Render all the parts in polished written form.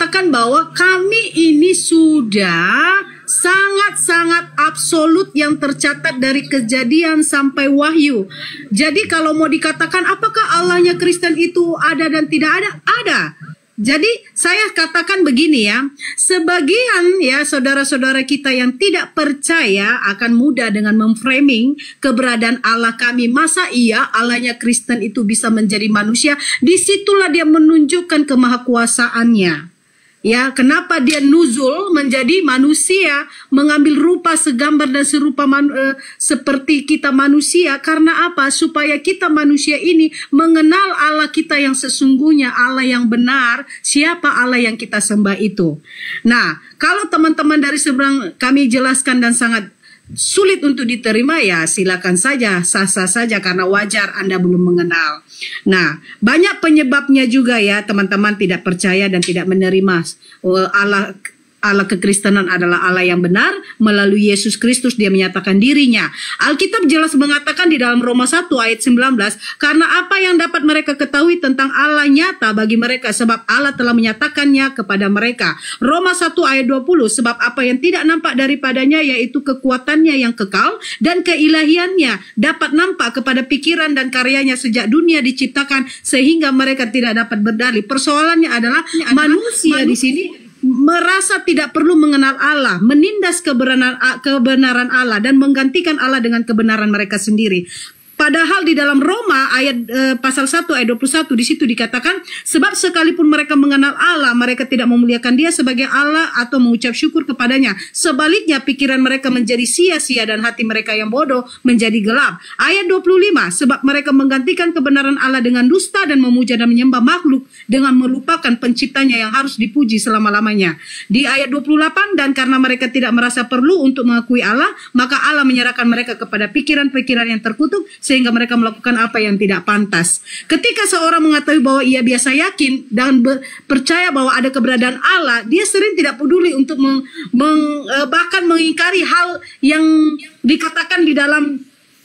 mengatakan bahwa kami ini sudah sangat-sangat absolut yang tercatat dari Kejadian sampai Wahyu. Jadi kalau mau dikatakan apakah Allahnya Kristen itu ada dan tidak ada? Ada. Jadi saya katakan begini ya, sebagian ya saudara-saudara kita yang tidak percaya akan mudah dengan memframing keberadaan Allah kami. Masa iya Allahnya Kristen itu bisa menjadi manusia? Disitulah dia menunjukkan kemahakuasaannya. Ya, kenapa dia nuzul menjadi manusia, mengambil rupa segambar dan serupa seperti kita manusia? Karena apa? Supaya kita manusia ini mengenal Allah kita yang sesungguhnya, Allah yang benar, siapa Allah yang kita sembah itu. Nah, kalau teman-teman dari seberang kami jelaskan dan sangat sulit untuk diterima, ya silakan saja, sah-sah saja karena wajar Anda belum mengenal. Nah, banyak penyebabnya juga ya teman-teman tidak percaya dan tidak menerima Allah kekristenan adalah Allah yang benar. Melalui Yesus Kristus dia menyatakan dirinya. Alkitab jelas mengatakan di dalam Roma 1 ayat 19, karena apa yang dapat mereka ketahui tentang Allah nyata bagi mereka, sebab Allah telah menyatakannya kepada mereka. Roma 1 ayat 20, sebab apa yang tidak nampak daripadanya, yaitu kekuatannya yang kekal dan keilahiannya, dapat nampak kepada pikiran dan karyanya sejak dunia diciptakan, sehingga mereka tidak dapat berdalih. Persoalannya adalah manusia di sini merasa tidak perlu mengenal Allah, menindas kebenaran Allah dan menggantikan Allah dengan kebenaran mereka sendiri. Padahal di dalam Roma ayat pasal 1 ayat 21 di situ dikatakan, sebab sekalipun mereka mengenal Allah, mereka tidak memuliakan Dia sebagai Allah atau mengucap syukur kepadanya. Sebaliknya pikiran mereka menjadi sia-sia dan hati mereka yang bodoh menjadi gelap. Ayat 25, sebab mereka menggantikan kebenaran Allah dengan dusta dan memuja dan menyembah makhluk dengan melupakan penciptanya yang harus dipuji selama-lamanya. Di ayat 28, dan karena mereka tidak merasa perlu untuk mengakui Allah, maka Allah menyerahkan mereka kepada pikiran-pikiran yang terkutuk, sehingga mereka melakukan apa yang tidak pantas. Ketika seorang mengetahui bahwa ia biasa yakin dan percaya bahwa ada keberadaan Allah, dia sering tidak peduli untuk bahkan mengingkari hal yang dikatakan di dalam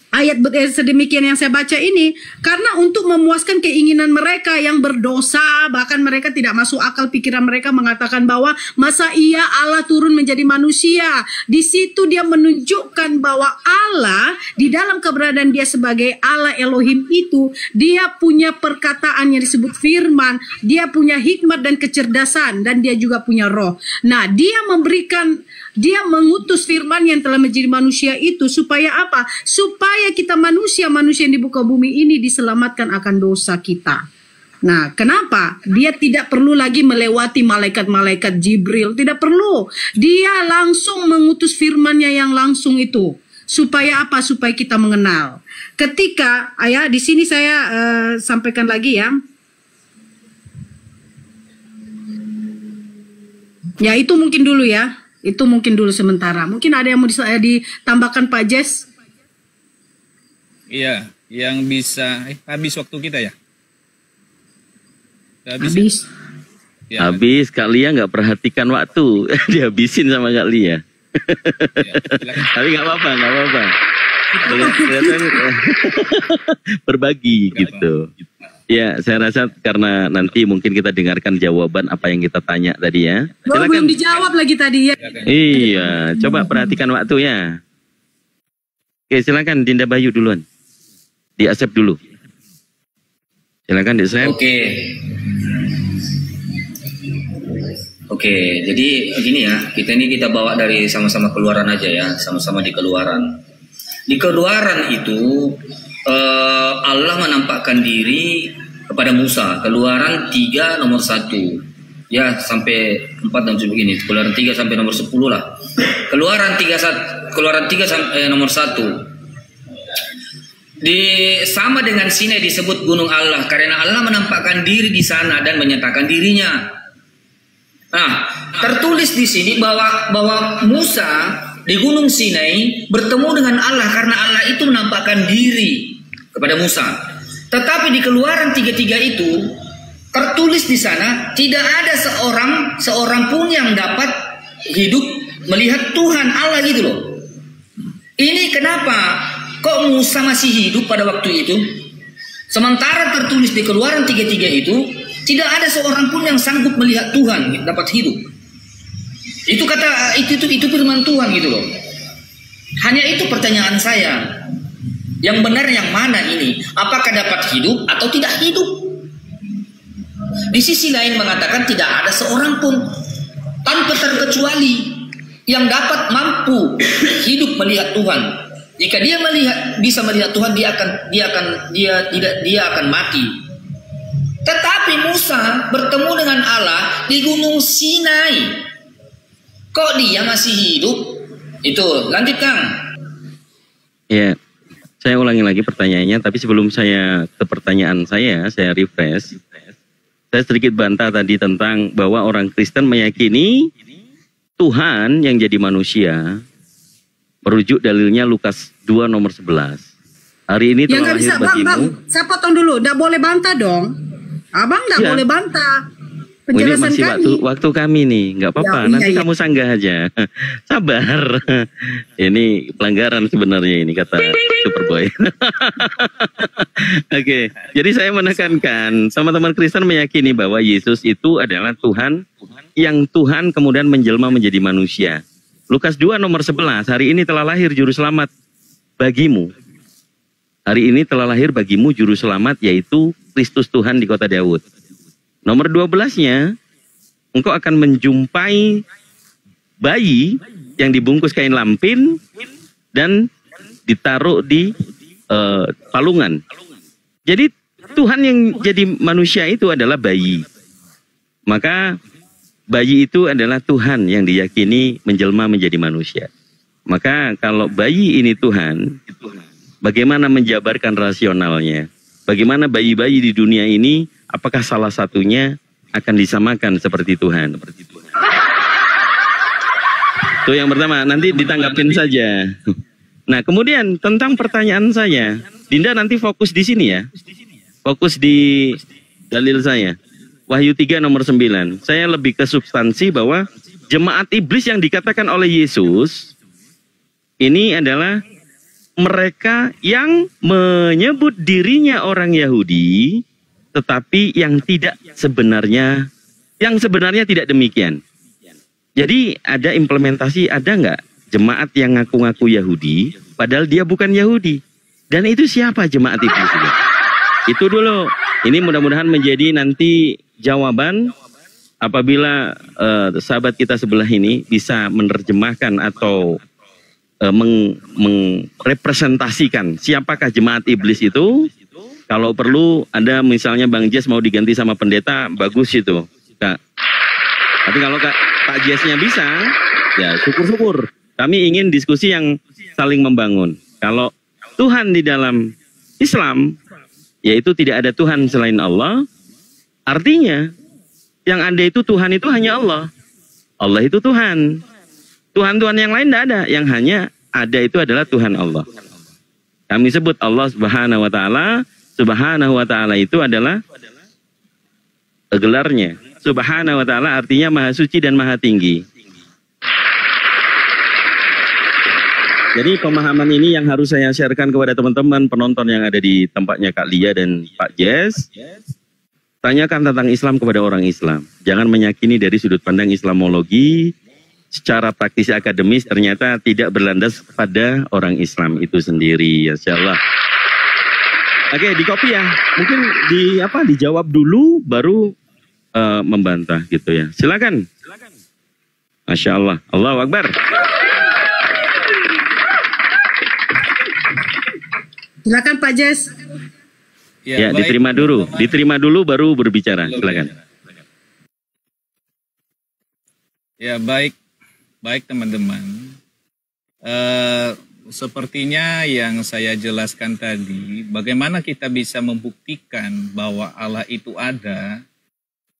ayat sedemikian yang saya baca ini, karena untuk memuaskan keinginan mereka yang berdosa. Bahkan mereka tidak masuk akal pikiran mereka mengatakan bahwa masa iya Allah turun menjadi manusia. Di situ dia menunjukkan bahwa Allah di dalam keberadaan dia sebagai Allah Elohim itu, dia punya perkataan yang disebut firman, dia punya hikmat dan kecerdasan, dan dia juga punya roh. Nah, dia mengutus firman yang telah menjadi manusia itu supaya apa? Supaya kita manusia yang di muka bumi ini diselamatkan akan dosa kita. Nah, kenapa? Dia tidak perlu lagi melewati malaikat-malaikat Jibril. Tidak perlu. Dia langsung mengutus firman-Nya yang langsung itu. Supaya apa? Supaya kita mengenal. Ketika, di sini saya sampaikan lagi ya. Ya, itu mungkin dulu ya. Itu mungkin dulu sementara. Mungkin ada yang mau ditambahkan Pak Jess? Iya, yang bisa habis waktu kita ya. Habis. Ya, habis. Kak Lia nggak perhatikan waktu. Dihabisin sama Kak Lia. ya, Tapi nggak apa-apa, nggak apa-apa. Berbagi gitu. Ya, saya rasa karena nanti mungkin kita dengarkan jawaban apa yang kita tanya tadi ya. Silakan. Belum dijawab lagi tadi ya. Iya, coba perhatikan waktunya. Oke, silakan Dinda Bayu duluan. Di accept dulu. Silakan di accept. Oke, jadi gini ya, kita bawa dari sama-sama Keluaran aja ya, sama-sama di Keluaran. Di Keluaran itu Allah menampakkan diri kepada Musa. Keluaran 3 nomor 1 ya sampai 4 dan begini. Keluaran 3 sampai nomor 10 lah. Keluaran 3 sampai nomor 1. Sama dengan Sinai disebut gunung Allah karena Allah menampakkan diri di sana dan menyatakan dirinya. Nah, tertulis di sini bahwa Musa di gunung Sinai bertemu dengan Allah karena Allah itu menampakkan diri kepada Musa. Tetapi di Keluaran 3:3 itu tertulis di sana tidak ada seorang pun yang dapat hidup melihat Tuhan Allah gitu loh. Ini kenapa kok Musa masih hidup pada waktu itu? Sementara tertulis di Keluaran 3:3 itu Tidak ada seorang pun yang sanggup melihat Tuhan dapat hidup. Itu kata itu firman Tuhan gitu loh. Hanya itu pertanyaan saya. Yang benar yang mana ini? Apakah dapat hidup atau tidak hidup? Di sisi lain mengatakan tidak ada seorang pun tanpa terkecuali yang dapat mampu hidup melihat Tuhan. Jika dia bisa melihat Tuhan, dia akan mati. Tetapi Musa bertemu dengan Allah di Gunung Sinai. Kok dia masih hidup? Itu lanjut Kang. Ya, saya ulangi lagi pertanyaannya. Tapi sebelum saya ke pertanyaan saya refresh. Saya sedikit bantah tadi tentang bahwa orang Kristen meyakini Tuhan yang jadi manusia. Merujuk dalilnya Lukas 2 nomor 11. Hari ini telah lahir bagimu. Bang, saya potong dulu. Nggak boleh bantah dong. Abang nggak boleh bantah. Penjelasan ini masih waktu kami nih. Nggak apa-apa. Ya, nanti kamu sanggah aja. Sabar. Ini pelanggaran sebenarnya ini kata Superboy. Oke. Jadi saya menekankan teman-teman Kristen meyakini bahwa Yesus itu adalah Tuhan yang Tuhan kemudian menjelma menjadi manusia. Lukas 2 nomor 11, hari ini telah lahir juru selamat bagimu. Hari ini telah lahir bagimu juru selamat, yaitu Kristus Tuhan di kota Daud. Nomor 12-nya, engkau akan menjumpai bayi yang dibungkus kain lampin dan ditaruh di palungan. Jadi Tuhan yang jadi manusia itu adalah bayi. Maka bayi itu adalah Tuhan yang diyakini menjelma menjadi manusia. Maka kalau bayi ini Tuhan, bagaimana menjabarkan rasionalnya? Bagaimana bayi-bayi di dunia ini, apakah salah satunya akan disamakan seperti Tuhan? Itu yang pertama, nanti ditanggapin saja. Nah, kemudian tentang pertanyaan saya, Dinda nanti fokus di sini ya. Fokus di dalil saya. Wahyu 3 nomor 9. Saya lebih ke substansi bahwa jemaat iblis yang dikatakan oleh Yesus ini adalah mereka yang menyebut dirinya orang Yahudi tetapi yang sebenarnya tidak demikian. Jadi ada implementasi, ada nggak jemaat yang ngaku-ngaku Yahudi padahal dia bukan Yahudi? Dan itu siapa jemaat iblis itu? Itu dulu. Ini mudah-mudahan menjadi nanti jawaban apabila sahabat kita sebelah ini bisa menerjemahkan atau merepresentasikan siapakah jemaat iblis itu. Kalau perlu ada misalnya Bang Jess mau diganti sama pendeta, bagus itu Kak. Tapi kalau Pak Jessnya bisa, ya syukur-syukur. Kami ingin diskusi yang saling membangun. Kalau Tuhan di dalam Islam, yaitu tidak ada Tuhan selain Allah, artinya yang ada itu Tuhan itu hanya Allah. Allah itu Tuhan. Tuhan-Tuhan yang lain tidak ada. Yang hanya ada itu adalah Tuhan Allah. Kami sebut Allah Subhanahu wa Ta'ala. Subhanahu wa Ta'ala itu adalah gelarnya. Subhanahu wa Ta'ala artinya maha suci dan maha tinggi. Jadi pemahaman ini yang harus saya sharekan kepada teman-teman penonton yang ada di tempatnya Kak Lia dan Pak Jess. Tanyakan tentang Islam kepada orang Islam. Jangan meyakini dari sudut pandang Islamologi. Secara praktisi akademis ternyata tidak berlandas pada orang Islam itu sendiri. Insyaallah. Oke, di copy ya. Mungkin dijawab dulu baru membantah gitu ya. Silakan. Masya Allah. Allahu Akbar. Silakan Pak Jess. Ya, diterima dulu baru berbicara. Silakan. Ya, baik teman-teman. Sepertinya yang saya jelaskan tadi, bagaimana kita bisa membuktikan bahwa Allah itu ada.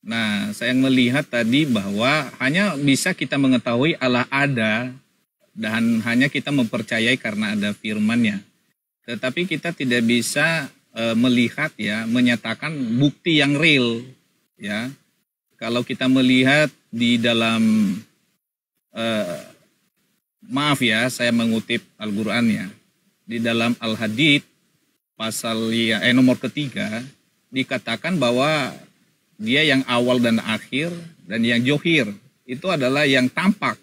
Nah, saya melihat tadi bahwa hanya bisa kita mengetahui Allah ada dan hanya kita mempercayai karena ada firman-Nya. Tetapi kita tidak bisa melihat ya, menyatakan bukti yang real ya. Kalau kita melihat di dalam maaf ya, saya mengutip Al-Qur'an ya. Di dalam Al-Hadid pasal nomor ketiga dikatakan bahwa Dia yang awal dan akhir, dan yang johir itu adalah yang tampak.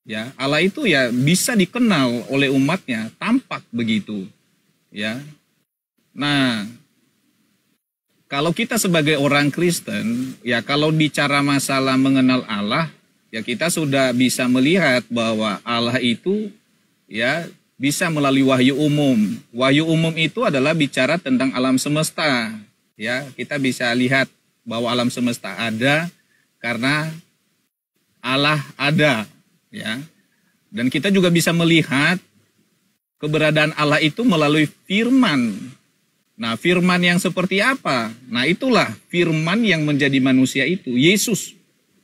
Ya, Allah itu ya bisa dikenal oleh umatnya, tampak begitu. Ya. Nah, kalau kita sebagai orang Kristen, ya kalau bicara masalah mengenal Allah, ya kita sudah bisa melihat bahwa Allah itu ya bisa melalui wahyu umum. Wahyu umum itu adalah bicara tentang alam semesta. Ya, kita bisa lihat bahwa alam semesta ada karena Allah ada, ya. Dan kita juga bisa melihat keberadaan Allah itu melalui firman. Nah, firman yang seperti apa? Nah, itulah firman yang menjadi manusia itu, Yesus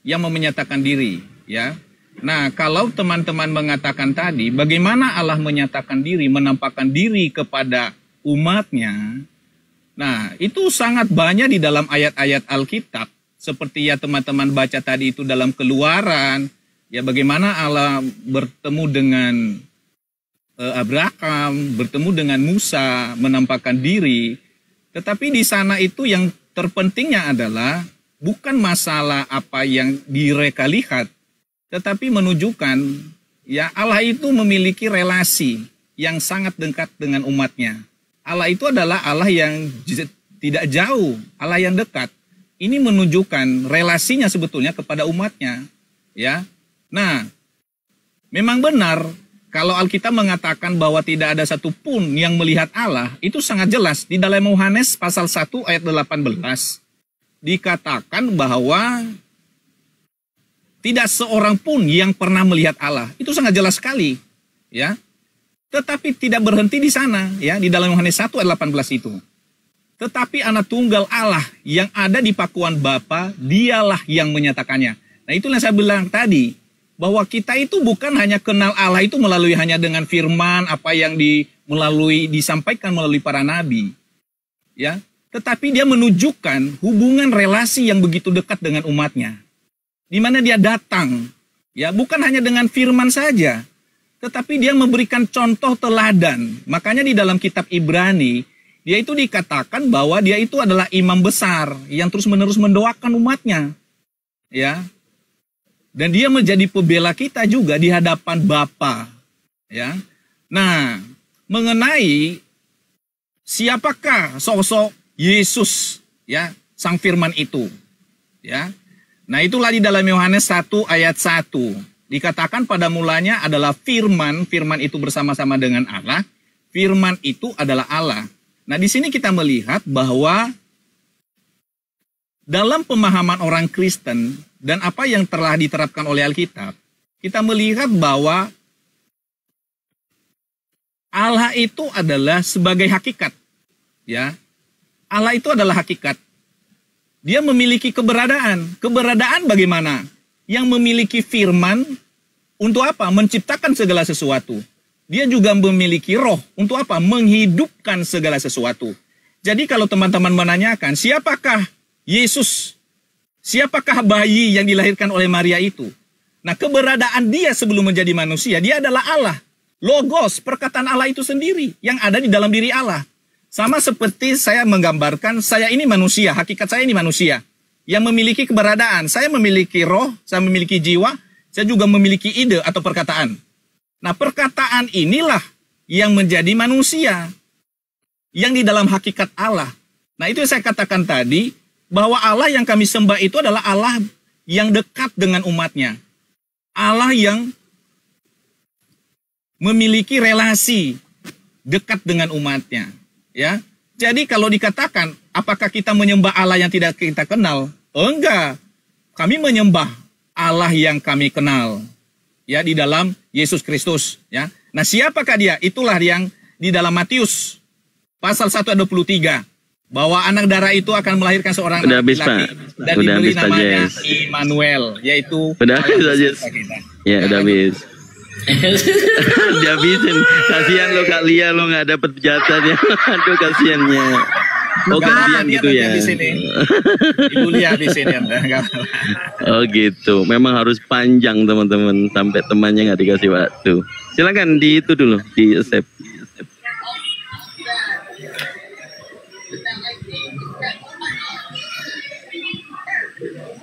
yang menyatakan diri, ya. Nah, kalau teman-teman mengatakan tadi, bagaimana Allah menyatakan diri, menampakkan diri kepada umatnya? Nah, itu sangat banyak di dalam ayat-ayat Alkitab. Seperti ya teman-teman baca tadi itu dalam Keluaran, ya bagaimana Allah bertemu dengan Abraham, bertemu dengan Musa, menampakkan diri. Tetapi di sana itu yang terpentingnya adalah bukan masalah apa yang mereka lihat, tetapi menunjukkan ya Allah itu memiliki relasi yang sangat dekat dengan umatnya. Allah itu adalah Allah yang tidak jauh, Allah yang dekat. Ini menunjukkan relasinya sebetulnya kepada umatnya, ya. Nah, memang benar kalau Alkitab mengatakan bahwa tidak ada satupun yang melihat Allah, itu sangat jelas. Di dalam Yohanes pasal 1 ayat 18 dikatakan bahwa tidak seorang pun yang pernah melihat Allah. Itu sangat jelas sekali, ya. Tetapi tidak berhenti di sana, ya, di dalam Yohanes 1 ayat 18 itu. Tetapi anak tunggal Allah yang ada di pakuan Bapa, dialah yang menyatakannya. Nah, itulah saya bilang tadi, bahwa kita itu bukan hanya kenal Allah itu melalui hanya dengan firman, apa yang disampaikan melalui para nabi. Ya, tetapi dia menunjukkan hubungan relasi yang begitu dekat dengan umatnya. Di mana dia datang, ya bukan hanya dengan firman saja, tetapi dia memberikan contoh teladan. Makanya di dalam kitab Ibrani, dia itu dikatakan bahwa dia itu adalah imam besar yang terus-menerus mendoakan umatnya. Ya. Dan dia menjadi pembela kita juga di hadapan Bapa. Ya. Nah, mengenai siapakah sosok Yesus, ya, sang firman itu. Ya. Nah, itulah di dalam Yohanes 1 ayat 1. Dikatakan pada mulanya adalah firman, firman itu bersama-sama dengan Allah, firman itu adalah Allah. Nah, di sini kita melihat bahwa dalam pemahaman orang Kristen dan apa yang telah diterapkan oleh Alkitab, kita melihat bahwa Allah itu adalah sebagai hakikat. Ya. Allah itu adalah hakikat. Dia memiliki keberadaan. Keberadaan bagaimana? Yang memiliki firman untuk apa? Menciptakan segala sesuatu. Dia juga memiliki roh. Untuk apa? Menghidupkan segala sesuatu. Jadi kalau teman-teman menanyakan, siapakah Yesus? Siapakah bayi yang dilahirkan oleh Maria itu? Nah, keberadaan dia sebelum menjadi manusia, dia adalah Allah. Logos, perkataan Allah itu sendiri, yang ada di dalam diri Allah. Sama seperti saya menggambarkan, saya ini manusia, hakikat saya ini manusia. Yang memiliki keberadaan, saya memiliki roh, saya memiliki jiwa, saya juga memiliki ide atau perkataan. Nah, perkataan inilah yang menjadi manusia. Yang di dalam hakikat Allah. Nah, itu yang saya katakan tadi, bahwa Allah yang kami sembah itu adalah Allah yang dekat dengan umatnya. Allah yang memiliki relasi dekat dengan umatnya. Ya, jadi kalau dikatakan, apakah kita menyembah Allah yang tidak kita kenal? Oh, enggak. Kami menyembah Allah yang kami kenal. Ya, di dalam Yesus Kristus. Ya. Nah, siapakah dia? Itulah yang di dalam Matius pasal 1 ayat 23. Bahwa anak darah itu akan melahirkan seorang laki-laki dan diberi namanya Immanuel, yaitu udah habis aja. Ya, udah habis. Dihabisin. Kasihan lo Kak Lia, lo nggak dapet jatahnya. Aduh, kasihannya. Oh, gantian gitu ya. Ibu Lia habisin ya. Oh gitu. Memang harus panjang teman-teman, sampai temannya nggak dikasih waktu. Silakan di itu dulu, di accept.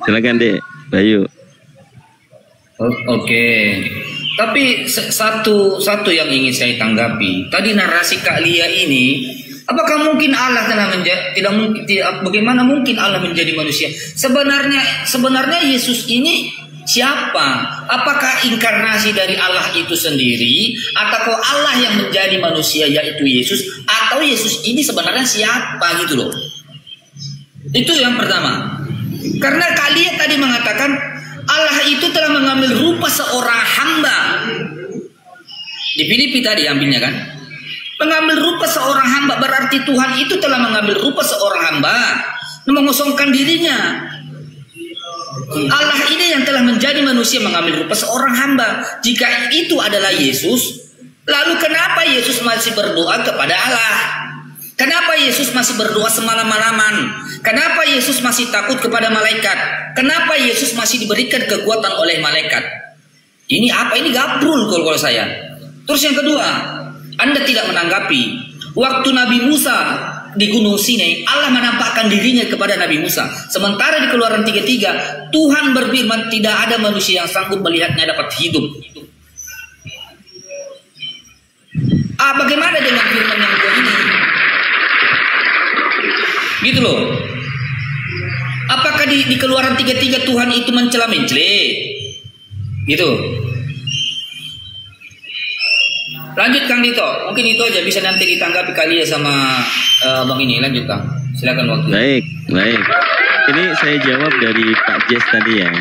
Silakan Dek, Bayu. Oke. Tapi satu yang ingin saya tanggapi. Tadi narasi Kak Lia ini, apakah mungkin Allah telah bagaimana mungkin Allah menjadi manusia? Sebenarnya Yesus ini siapa? Apakah inkarnasi dari Allah itu sendiri, atau Allah yang menjadi manusia yaitu Yesus, atau Yesus ini sebenarnya siapa gitu loh? Itu yang pertama. Karena kalian tadi mengatakan Allah itu telah mengambil rupa seorang hamba. Di Filipi tadi ambilnya kan? Mengambil rupa seorang hamba, berarti Tuhan itu telah mengambil rupa seorang hamba, mengosongkan dirinya. Allah ini yang telah menjadi manusia mengambil rupa seorang hamba. Jika itu adalah Yesus, lalu kenapa Yesus masih berdoa kepada Allah? Kenapa Yesus masih berdoa semalam-malaman? Kenapa Yesus masih takut kepada malaikat? Kenapa Yesus masih diberikan kekuatan oleh malaikat? Ini apa? Ini gabrul kalau saya. Terus yang kedua, Anda tidak menanggapi waktu Nabi Musa di Gunung Sinai, Allah menampakkan dirinya kepada Nabi Musa. Sementara di Keluaran 3:3, Tuhan berfirman, tidak ada manusia yang sanggup melihatnya dapat hidup. Bagaimana dengan firman yang kedua ini? Gitu loh. Apakah di Keluaran 3:3 Tuhan itu mencela-mencela? Gitu. Lanjut Kang Dito, mungkin itu aja bisa nanti ditanggapi kali ya sama Bang ini. Lanjut Kang, silakan waktu. Baik. Ini saya jawab dari Pak Jess tadi ya.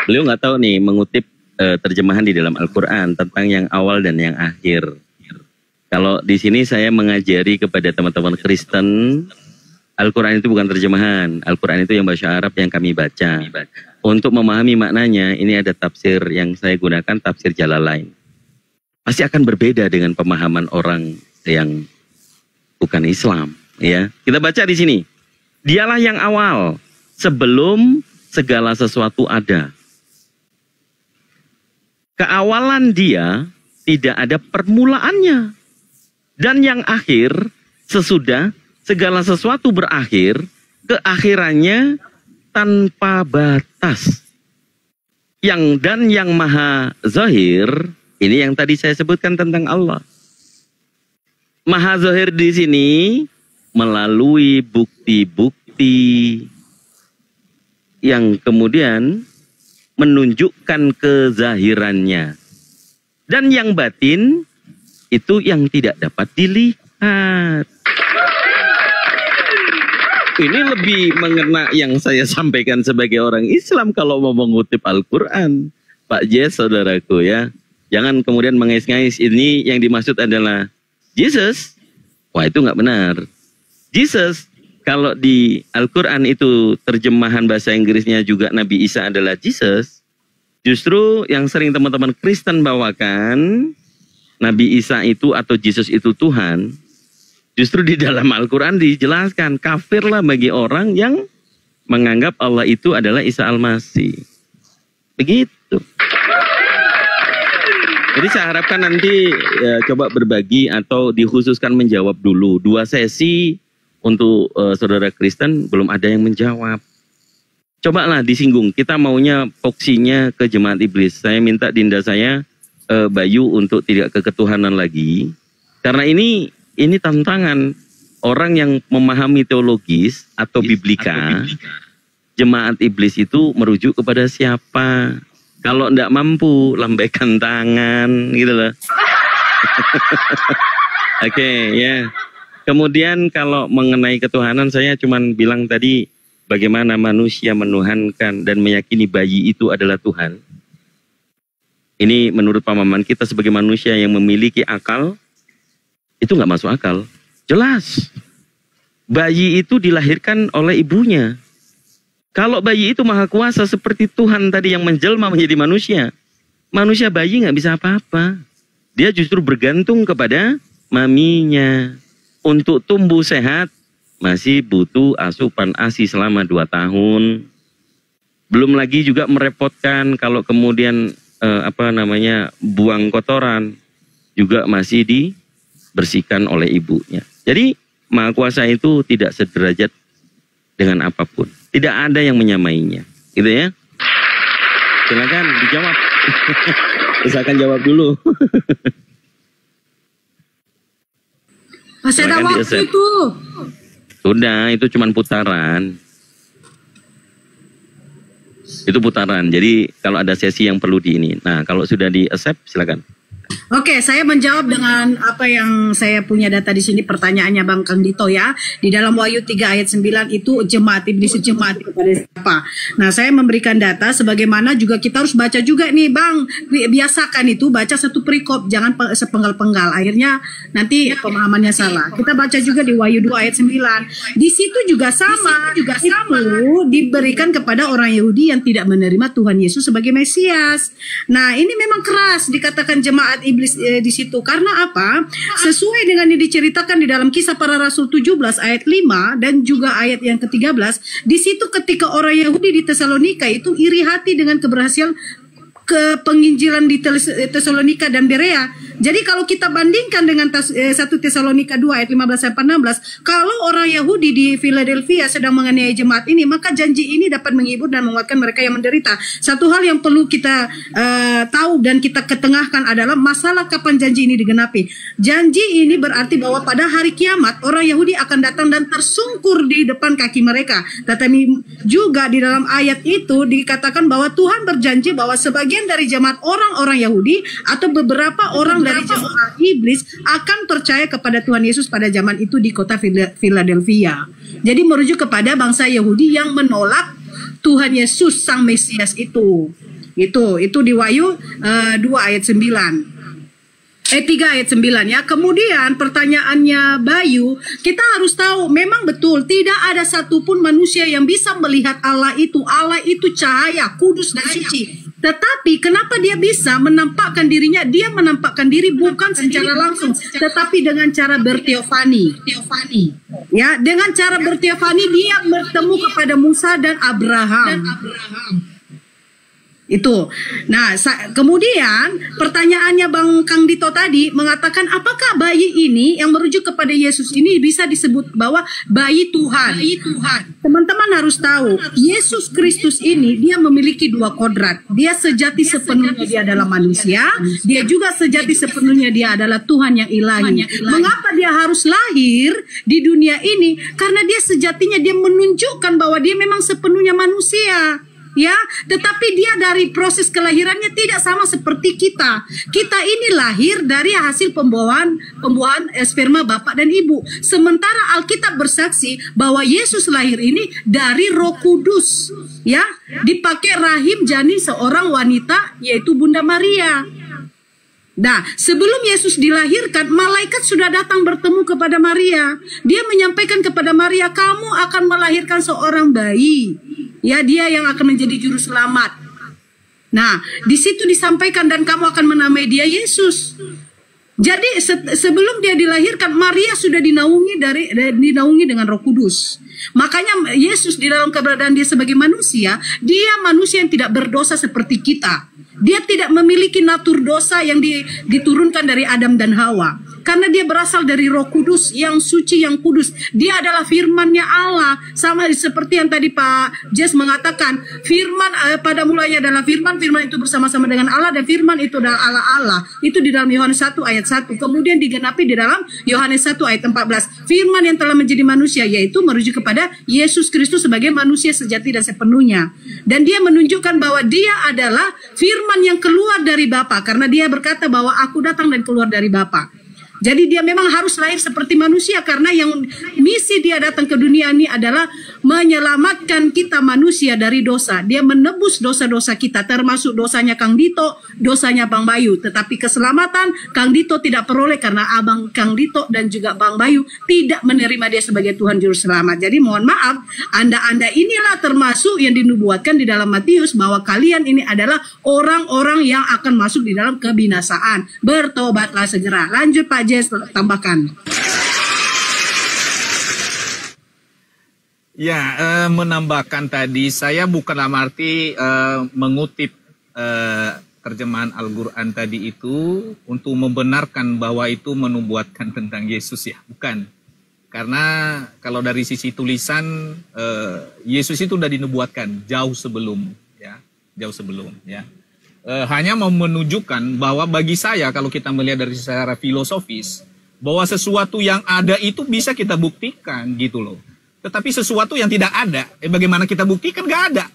Beliau nggak tahu nih mengutip terjemahan di dalam Al-Quran tentang yang awal dan yang akhir. Kalau di sini saya mengajari kepada teman-teman Kristen, Al-Quran itu bukan terjemahan. Al-Quran itu yang bahasa Arab yang kami baca. Untuk memahami maknanya, ini ada tafsir yang saya gunakan, tafsir Jalalain. Pasti akan berbeda dengan pemahaman orang yang bukan Islam. Ya, kita baca di sini. Dialah yang awal, sebelum segala sesuatu ada. Keawalan dia tidak ada permulaannya. Dan yang akhir, sesudah segala sesuatu berakhir, keakhirannya tanpa batas. Yang maha zahir, ini yang tadi saya sebutkan tentang Allah. Maha zahir di sini melalui bukti-bukti yang kemudian menunjukkan kezahirannya. Dan yang batin itu yang tidak dapat dilihat. Ini lebih mengena yang saya sampaikan sebagai orang Islam kalau mau mengutip Al-Quran. Pak Jess, saudaraku ya. Jangan kemudian mengais-ngais ini yang dimaksud adalah Jesus. Wah, itu nggak benar. Jesus, kalau di Al-Quran itu terjemahan bahasa Inggrisnya juga Nabi Isa adalah Jesus. Justru yang sering teman-teman Kristen bawakan, Nabi Isa itu atau Jesus itu Tuhan. Justru di dalam Al-Quran dijelaskan, kafirlah bagi orang yang menganggap Allah itu adalah Isa Al-Masih. Begitu. Jadi saya harapkan nanti coba berbagi atau dikhususkan menjawab dulu. 2 sesi untuk saudara Kristen belum ada yang menjawab. Cobalah disinggung, kita maunya voksinya ke jemaat iblis. Saya minta dinda saya, Bayu, untuk tidak ke ketuhanan lagi. Karena ini tantangan orang yang memahami teologis atau biblika. Jemaat iblis itu merujuk kepada siapa? Kalau tidak mampu, lambaikan tangan, gitu loh. Oke, ya. Kemudian kalau mengenai ketuhanan, saya cuma bilang tadi bagaimana manusia menuhankan dan meyakini bayi itu adalah Tuhan. Ini menurut pemahaman kita sebagai manusia yang memiliki akal, itu nggak masuk akal. Jelas. Bayi itu dilahirkan oleh ibunya. Kalau bayi itu maha kuasa seperti Tuhan tadi yang menjelma menjadi manusia. Manusia bayi nggak bisa apa-apa. Dia justru bergantung kepada maminya. Untuk tumbuh sehat, masih butuh asupan ASI selama 2 tahun. Belum lagi juga merepotkan kalau kemudian buang kotoran. Juga masih dibersihkan oleh ibunya. Jadi Maha Kuasa itu tidak sederajat dengan apapun. Tidak ada yang menyamainya. gitu ya. Silakan dijawab. Usahakan jawab dulu. Masih ada Silakan waktu di-accept. itu. Sudah, itu cuman putaran. Itu putaran. Jadi kalau ada sesi yang perlu di ini. Nah, kalau sudah di-accept, silakan. Oke, saya menjawab dengan apa yang saya punya data di sini. Pertanyaannya Bang Kang Dito ya. Di dalam Wahyu 3 ayat 9 itu jemaat iblis jemaat kepada siapa? Nah, saya memberikan data sebagaimana juga kita harus baca juga nih Bang. Biasakan itu baca satu perikop, jangan sepenggal-penggal. Akhirnya nanti pemahamannya salah. Kita baca juga di Wahyu 2 ayat 9. Di situ juga sama. Itu diberikan kepada orang Yahudi yang tidak menerima Tuhan Yesus sebagai Mesias. Nah, ini memang keras dikatakan jemaat iblis di situ. Karena apa? Sesuai dengan yang diceritakan di dalam Kisah Para Rasul 17 ayat 5 dan juga ayat yang ke-13, di situ ketika orang Yahudi di Tesalonika itu iri hati dengan keberhasilan ke penginjilan di Tesalonika dan Berea. Jadi kalau kita bandingkan dengan 1 Tesalonika 2 ayat 15 sampai 16, kalau orang Yahudi di Philadelphia sedang menganiaya jemaat ini, maka janji ini dapat menghibur dan menguatkan mereka yang menderita. Satu hal yang perlu kita tahu dan kita ketengahkan adalah masalah kapan janji ini digenapi. Janji ini berarti bahwa pada hari kiamat orang Yahudi akan datang dan tersungkur di depan kaki mereka. Tetapi juga di dalam ayat itu dikatakan bahwa Tuhan berjanji bahwa sebagian dari jemaat orang-orang Yahudi atau beberapa orang dari jemaat iblis akan percaya kepada Tuhan Yesus pada zaman itu di kota Philadelphia. Jadi merujuk kepada bangsa Yahudi yang menolak Tuhan Yesus sang Mesias itu. Itu di Wahyu 2 ayat 9. 3 ayat 9 ya. Kemudian pertanyaannya Bayu, kita harus tahu memang betul tidak ada satupun manusia yang bisa melihat Allah itu. Allah itu cahaya, kudus dan suci. Tetapi kenapa dia bisa menampakkan dirinya? Dia menampakkan diri bukan secara langsung, tetapi dengan cara berteofani. Ya, dengan cara berteofani dia bertemu kepada Musa dan Abraham. Itu. Nah, kemudian pertanyaannya Bang Kang Dito tadi mengatakan apakah bayi ini yang merujuk kepada Yesus ini bisa disebut bahwa bayi Tuhan? Teman-teman harus tahu, Yesus Kristus ini dia memiliki dua kodrat. Dia sejati sepenuhnya dia adalah manusia, dia juga sejati sepenuhnya dia adalah Tuhan yang ilahi. Mengapa dia harus lahir di dunia ini? Karena dia sejatinya dia menunjukkan bahwa dia memang sepenuhnya manusia. Ya, tetapi dia dari proses kelahirannya tidak sama seperti kita. Kita ini lahir dari hasil pembuahan sperma bapak dan ibu. Sementara Alkitab bersaksi bahwa Yesus lahir ini dari Roh Kudus. Ya, dipakai rahim janin seorang wanita yaitu Bunda Maria. Nah, sebelum Yesus dilahirkan, malaikat sudah datang bertemu kepada Maria. Dia menyampaikan kepada Maria, kamu akan melahirkan seorang bayi. Ya, dia yang akan menjadi juru selamat. Nah, di situ disampaikan dan kamu akan menamai dia Yesus. Jadi sebelum dia dilahirkan, Maria sudah dinaungi dengan Roh Kudus. Makanya Yesus di dalam keberadaan dia sebagai manusia, dia manusia yang tidak berdosa seperti kita. Dia tidak memiliki natur dosa yang diturunkan dari Adam dan Hawa. Karena dia berasal dari Roh Kudus yang suci, yang kudus. Dia adalah firman-Nya Allah. Sama seperti yang tadi Pak Jess mengatakan, firman pada mulanya adalah firman, firman itu bersama-sama dengan Allah, dan firman itu adalah Allah. Itu di dalam Yohanes 1 ayat 1. Kemudian digenapi di dalam Yohanes 1 ayat 14. Firman yang telah menjadi manusia, yaitu merujuk kepada Yesus Kristus sebagai manusia sejati dan sepenuhnya. Dan dia menunjukkan bahwa dia adalah firman yang keluar dari Bapa, karena dia berkata bahwa aku datang dan keluar dari Bapa. Jadi dia memang harus lahir seperti manusia, karena yang misi dia datang ke dunia ini adalah menyelamatkan kita manusia dari dosa. Dia menebus dosa-dosa kita, termasuk dosanya Kang Dito, dosanya Bang Bayu. Tetapi keselamatan Kang Dito tidak peroleh karena abang Kang Dito dan juga Bang Bayu tidak menerima dia sebagai Tuhan Juru Selamat. Jadi mohon maaf, Anda inilah termasuk yang dinubuatkan di dalam Matius bahwa kalian ini adalah orang-orang yang akan masuk di dalam kebinasaan. Bertobatlah segera. Lanjut Pak Jess, tambahkan. Ya, menambahkan tadi, saya bukan dalam arti mengutip terjemahan Al-Quran tadi itu untuk membenarkan bahwa itu menubuatkan tentang Yesus ya, bukan. Karena kalau dari sisi tulisan, Yesus itu sudah dinubuatkan jauh sebelum, ya, jauh sebelum, ya. Hanya mau menunjukkan bahwa bagi saya, kalau kita melihat dari secara filosofis, bahwa sesuatu yang ada itu bisa kita buktikan gitu loh. Tetapi sesuatu yang tidak ada, bagaimana kita buktikan? Gak ada,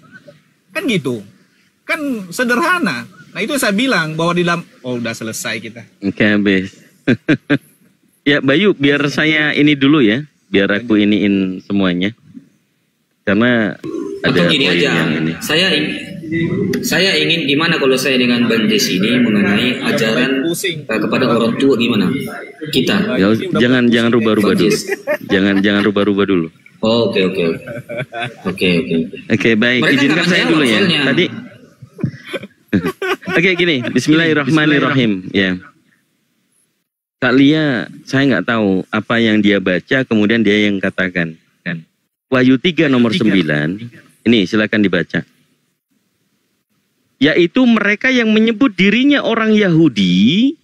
kan gitu, kan sederhana. Nah itu saya bilang bahwa di dalam, udah selesai kita. Oke, habis. Ya Bayu, biar saya ini dulu ya, biar aku iniin semuanya, karena ada atau gini aja, yang ini. Saya ingin gimana kalau saya dengan Bang Des ini mengenai ajaran kepada orang tua gimana kita? Ya, jangan rubah-rubah dulu, jangan rubah-rubah dulu. Oh, oke, baik. Mereka Izinkan saya dulu ya. soalnya. Tadi, oke gini, Bismillahirrahmanirrahim. Ya. Kak Lia, saya nggak tahu apa yang dia baca, kemudian dia yang katakan. Kan. Wahyu 3 nomor 9, ini silakan dibaca. Yaitu mereka yang menyebut dirinya orang Yahudi,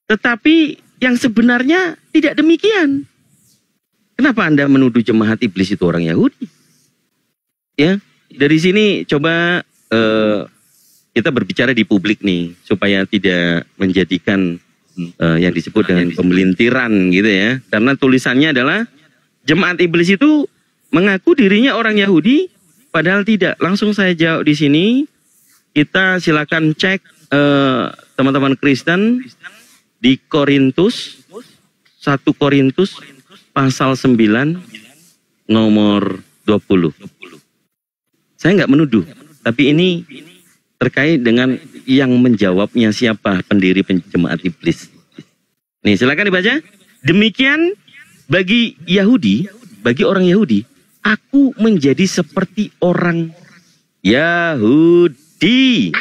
tetapi yang sebenarnya tidak demikian. Kenapa Anda menuduh jemaat iblis itu orang Yahudi? Ya, dari sini coba kita berbicara di publik nih, supaya tidak menjadikan yang disebut dengan pemelintiran gitu ya. Karena tulisannya adalah jemaat iblis itu mengaku dirinya orang Yahudi, padahal tidak. Langsung saya jawab di sini. Kita silakan cek teman-teman Kristen di Korintus, 1 Korintus pasal 9 nomor 20. Saya nggak menuduh, tapi ini terkait dengan yang menjawabnya siapa pendiri jemaat iblis. Nih silakan dibaca. Demikian bagi Yahudi, bagi orang Yahudi, aku menjadi seperti orang Yahudi.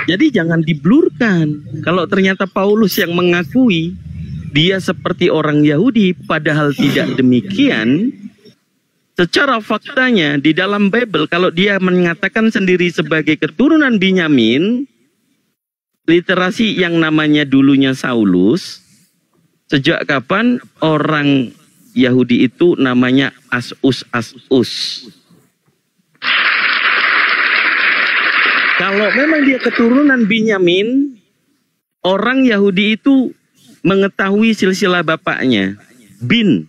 Jadi jangan diblurkan. Kalau ternyata Paulus yang mengakui dia seperti orang Yahudi, padahal tidak demikian. Secara faktanya di dalam Bible, kalau dia mengatakan sendiri sebagai keturunan Binyamin, literasi yang namanya dulunya Saulus, sejak kapan orang Yahudi itu namanya Asus. Kalau memang dia keturunan Binyamin, orang Yahudi itu mengetahui silsilah bapaknya. Bin.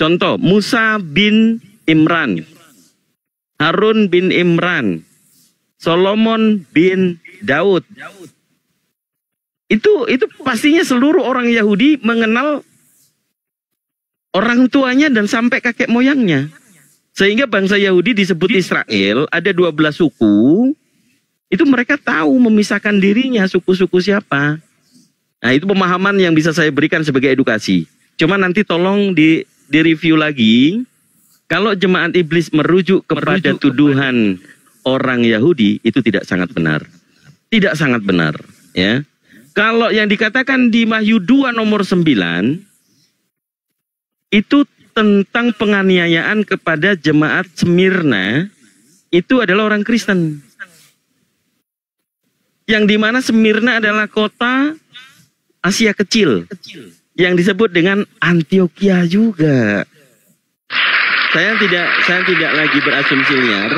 Contoh, Musa bin Imran, Harun bin Imran, Solomon bin Daud. Itu pastinya seluruh orang Yahudi mengenal orang tuanya dan sampai kakek moyangnya. Sehingga bangsa Yahudi disebut Israel, ada 12 suku. Itu mereka tahu memisahkan dirinya suku-suku siapa. Nah itu pemahaman yang bisa saya berikan sebagai edukasi. Cuma nanti tolong direview lagi. Kalau jemaat iblis merujuk kepada tuduhan orang Yahudi, itu tidak sangat benar. Tidak sangat benar. Ya. Kalau yang dikatakan di Wahyu 2 nomor 9, itu tentang penganiayaan kepada jemaat Smyrna, itu adalah orang Kristen. Yang dimana Smyrna adalah kota Asia Kecil, yang disebut dengan Antioquia juga. Saya tidak lagi berasumsi liar.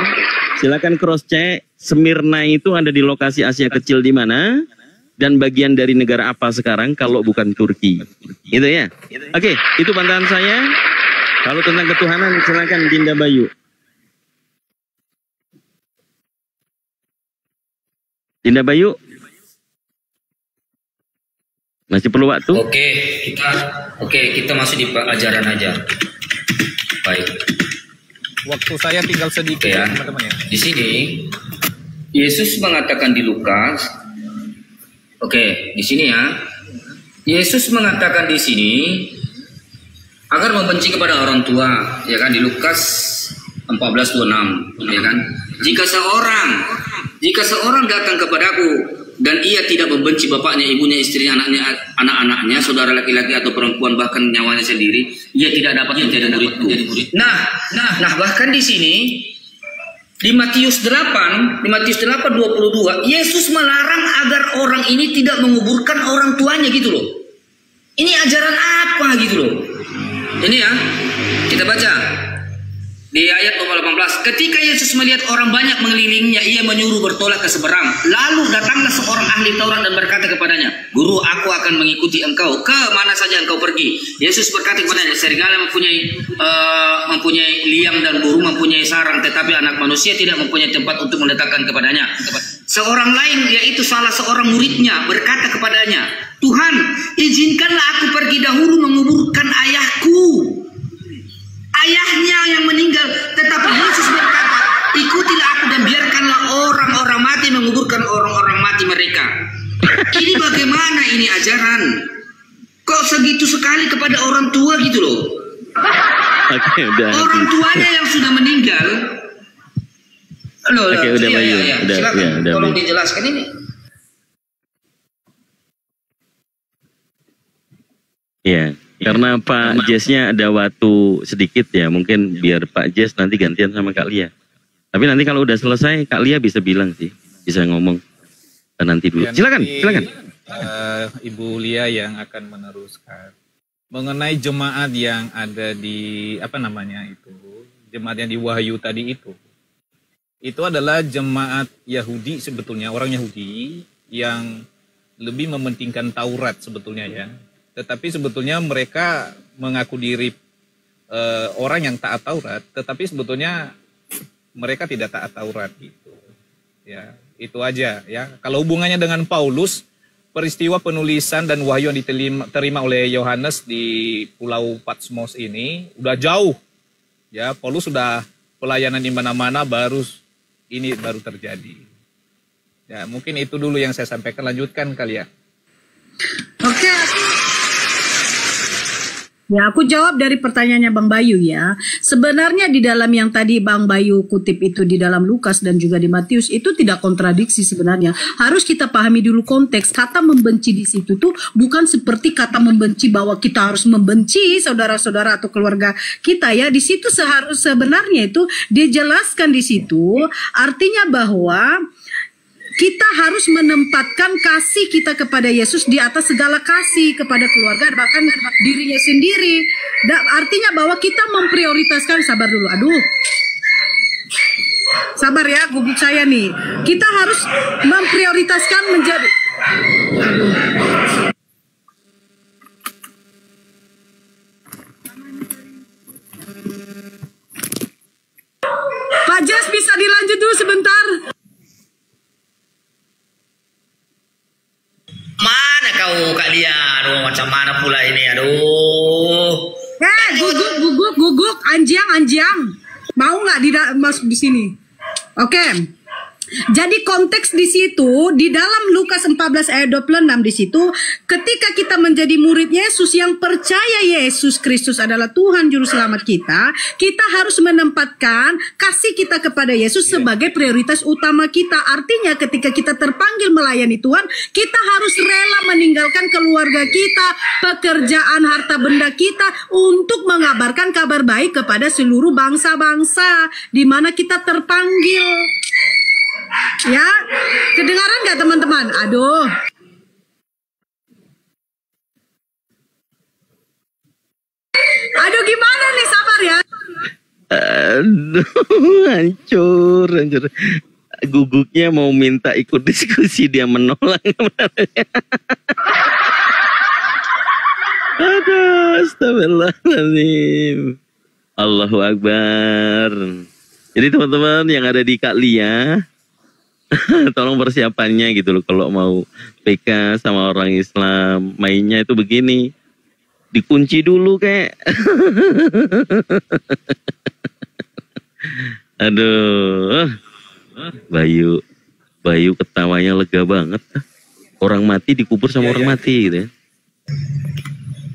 Silakan cross check Smyrna itu ada di lokasi Asia Kecil di mana dan bagian dari negara apa sekarang kalau bukan Turki. Gitu ya. Oke, itu bantahan saya. Kalau tentang ketuhanan silakan Dinda Bayu. Dinda Bayu. Masih perlu waktu? Oke, kita masuk di ajaran aja. Baik. Waktu saya tinggal sedikit ya, teman-teman ya. Di sini Yesus mengatakan di Lukas. Di sini ya. Yesus mengatakan di sini agar membenci kepada orang tua, ya kan, di Lukas 14:26, ya kan? Jika seorang datang kepadaku dan ia tidak membenci bapaknya, ibunya, istrinya, anak-anaknya, saudara laki-laki atau perempuan, bahkan nyawanya sendiri, ia tidak dapat menjadi muridku. Nah, bahkan di sini di Matius 8:22, Yesus melarang agar orang ini tidak menguburkan orang tuanya gitu loh. Ini ajaran apa gitu loh. Ini ya, kita baca di ayat 18. Ketika Yesus melihat orang banyak mengelilingnya, ia menyuruh bertolak ke seberang. Lalu datanglah seorang ahli Taurat dan berkata kepadanya, "Guru, aku akan mengikuti engkau ke mana saja engkau pergi." Yesus berkata kepadanya, "Serigala mempunyai liang dan burung mempunyai sarang, tetapi anak manusia tidak mempunyai tempat untuk meletakkan kepadanya." Seorang lain, yaitu salah seorang muridnya, berkata kepadanya, "Tuhan, izinkanlah aku pergi dahulu menguburkan ayahku." Ayahnya yang meninggal, tetapi Yesus berkata, "Ikutilah aku dan biarkanlah orang-orang mati menguburkan orang-orang mati mereka." Ini bagaimana ini ajaran? Kok segitu sekali kepada orang tua gitu loh? Oke, udah. Orang tuanya yang sudah meninggal. Oke, udah, Bayu. Udah, silakan, udah, tolong Bayu. dijelaskan ini. Iya, karena Pak Jess-nya ada waktu sedikit ya, mungkin biar Pak Jess nanti gantian sama Kak Lia. Tapi nanti kalau udah selesai, Kak Lia bisa bilang sih, bisa ngomong nanti dulu. Ya, Silakan, nanti, silakan. Ibu Lia yang akan meneruskan mengenai jemaat yang ada di jemaat yang di Wahyu tadi itu. Itu adalah jemaat Yahudi sebetulnya, orang Yahudi yang lebih mementingkan Taurat sebetulnya ya. Tetapi sebetulnya mereka mengaku diri orang yang taat Taurat, tetapi sebetulnya mereka tidak taat Taurat gitu. Ya, itu aja ya. Kalau hubungannya dengan Paulus, peristiwa penulisan dan wahyu yang diterima oleh Yohanes di Pulau Patmos ini udah jauh. Ya, Paulus sudah pelayanan di mana-mana, ini baru terjadi. Ya, mungkin itu dulu yang saya sampaikan. Lanjutkan kali ya. Oke, ya, aku jawab dari pertanyaannya Bang Bayu ya. Sebenarnya di dalam yang tadi Bang Bayu kutip itu di dalam Lukas dan juga di Matius itu tidak kontradiksi sebenarnya. Harus kita pahami dulu konteks. Kata membenci di situ tuh bukan seperti kata membenci bahwa kita harus membenci saudara-saudara atau keluarga kita ya. Di situ sebenarnya itu dijelaskan di situ artinya bahwa kita harus menempatkan kasih kita kepada Yesus di atas segala kasih kepada keluarga, bahkan dirinya sendiri. Artinya bahwa kita memprioritaskan, sabar dulu, sabar ya, gubuk saya nih. Kita harus memprioritaskan menjadi, Pak Jas bisa dilanjut dulu sebentar. Mana kau Kak Lia? Aduh, macam mana pula ini? Aduh. Guguk, anjang. Mau nggak masuk di sini? Oke. Jadi konteks di situ di dalam Lukas 14 ayat 26 di situ, ketika kita menjadi murid Yesus yang percaya Yesus Kristus adalah Tuhan juru selamat kita, kita harus menempatkan kasih kita kepada Yesus sebagai prioritas utama kita. Artinya ketika kita terpanggil melayani Tuhan, kita harus rela meninggalkan keluarga kita, pekerjaan, harta benda kita untuk mengabarkan kabar baik kepada seluruh bangsa-bangsa di mana kita terpanggil. Ya, kedengaran nggak teman-teman? Aduh. Aduh, gimana nih, sabar ya. Aduh, hancur. Guguknya mau minta ikut diskusi, dia menolak. Aduh, astagfirullahaladzim. Allahu Akbar. Jadi teman-teman yang ada di Kak Lia, tolong persiapannya gitu loh kalau mau PK sama orang Islam. Mainnya itu begini, dikunci dulu kayak. Aduh, Bayu ketawanya lega banget. Orang mati dikubur sama orang mati gitu ya.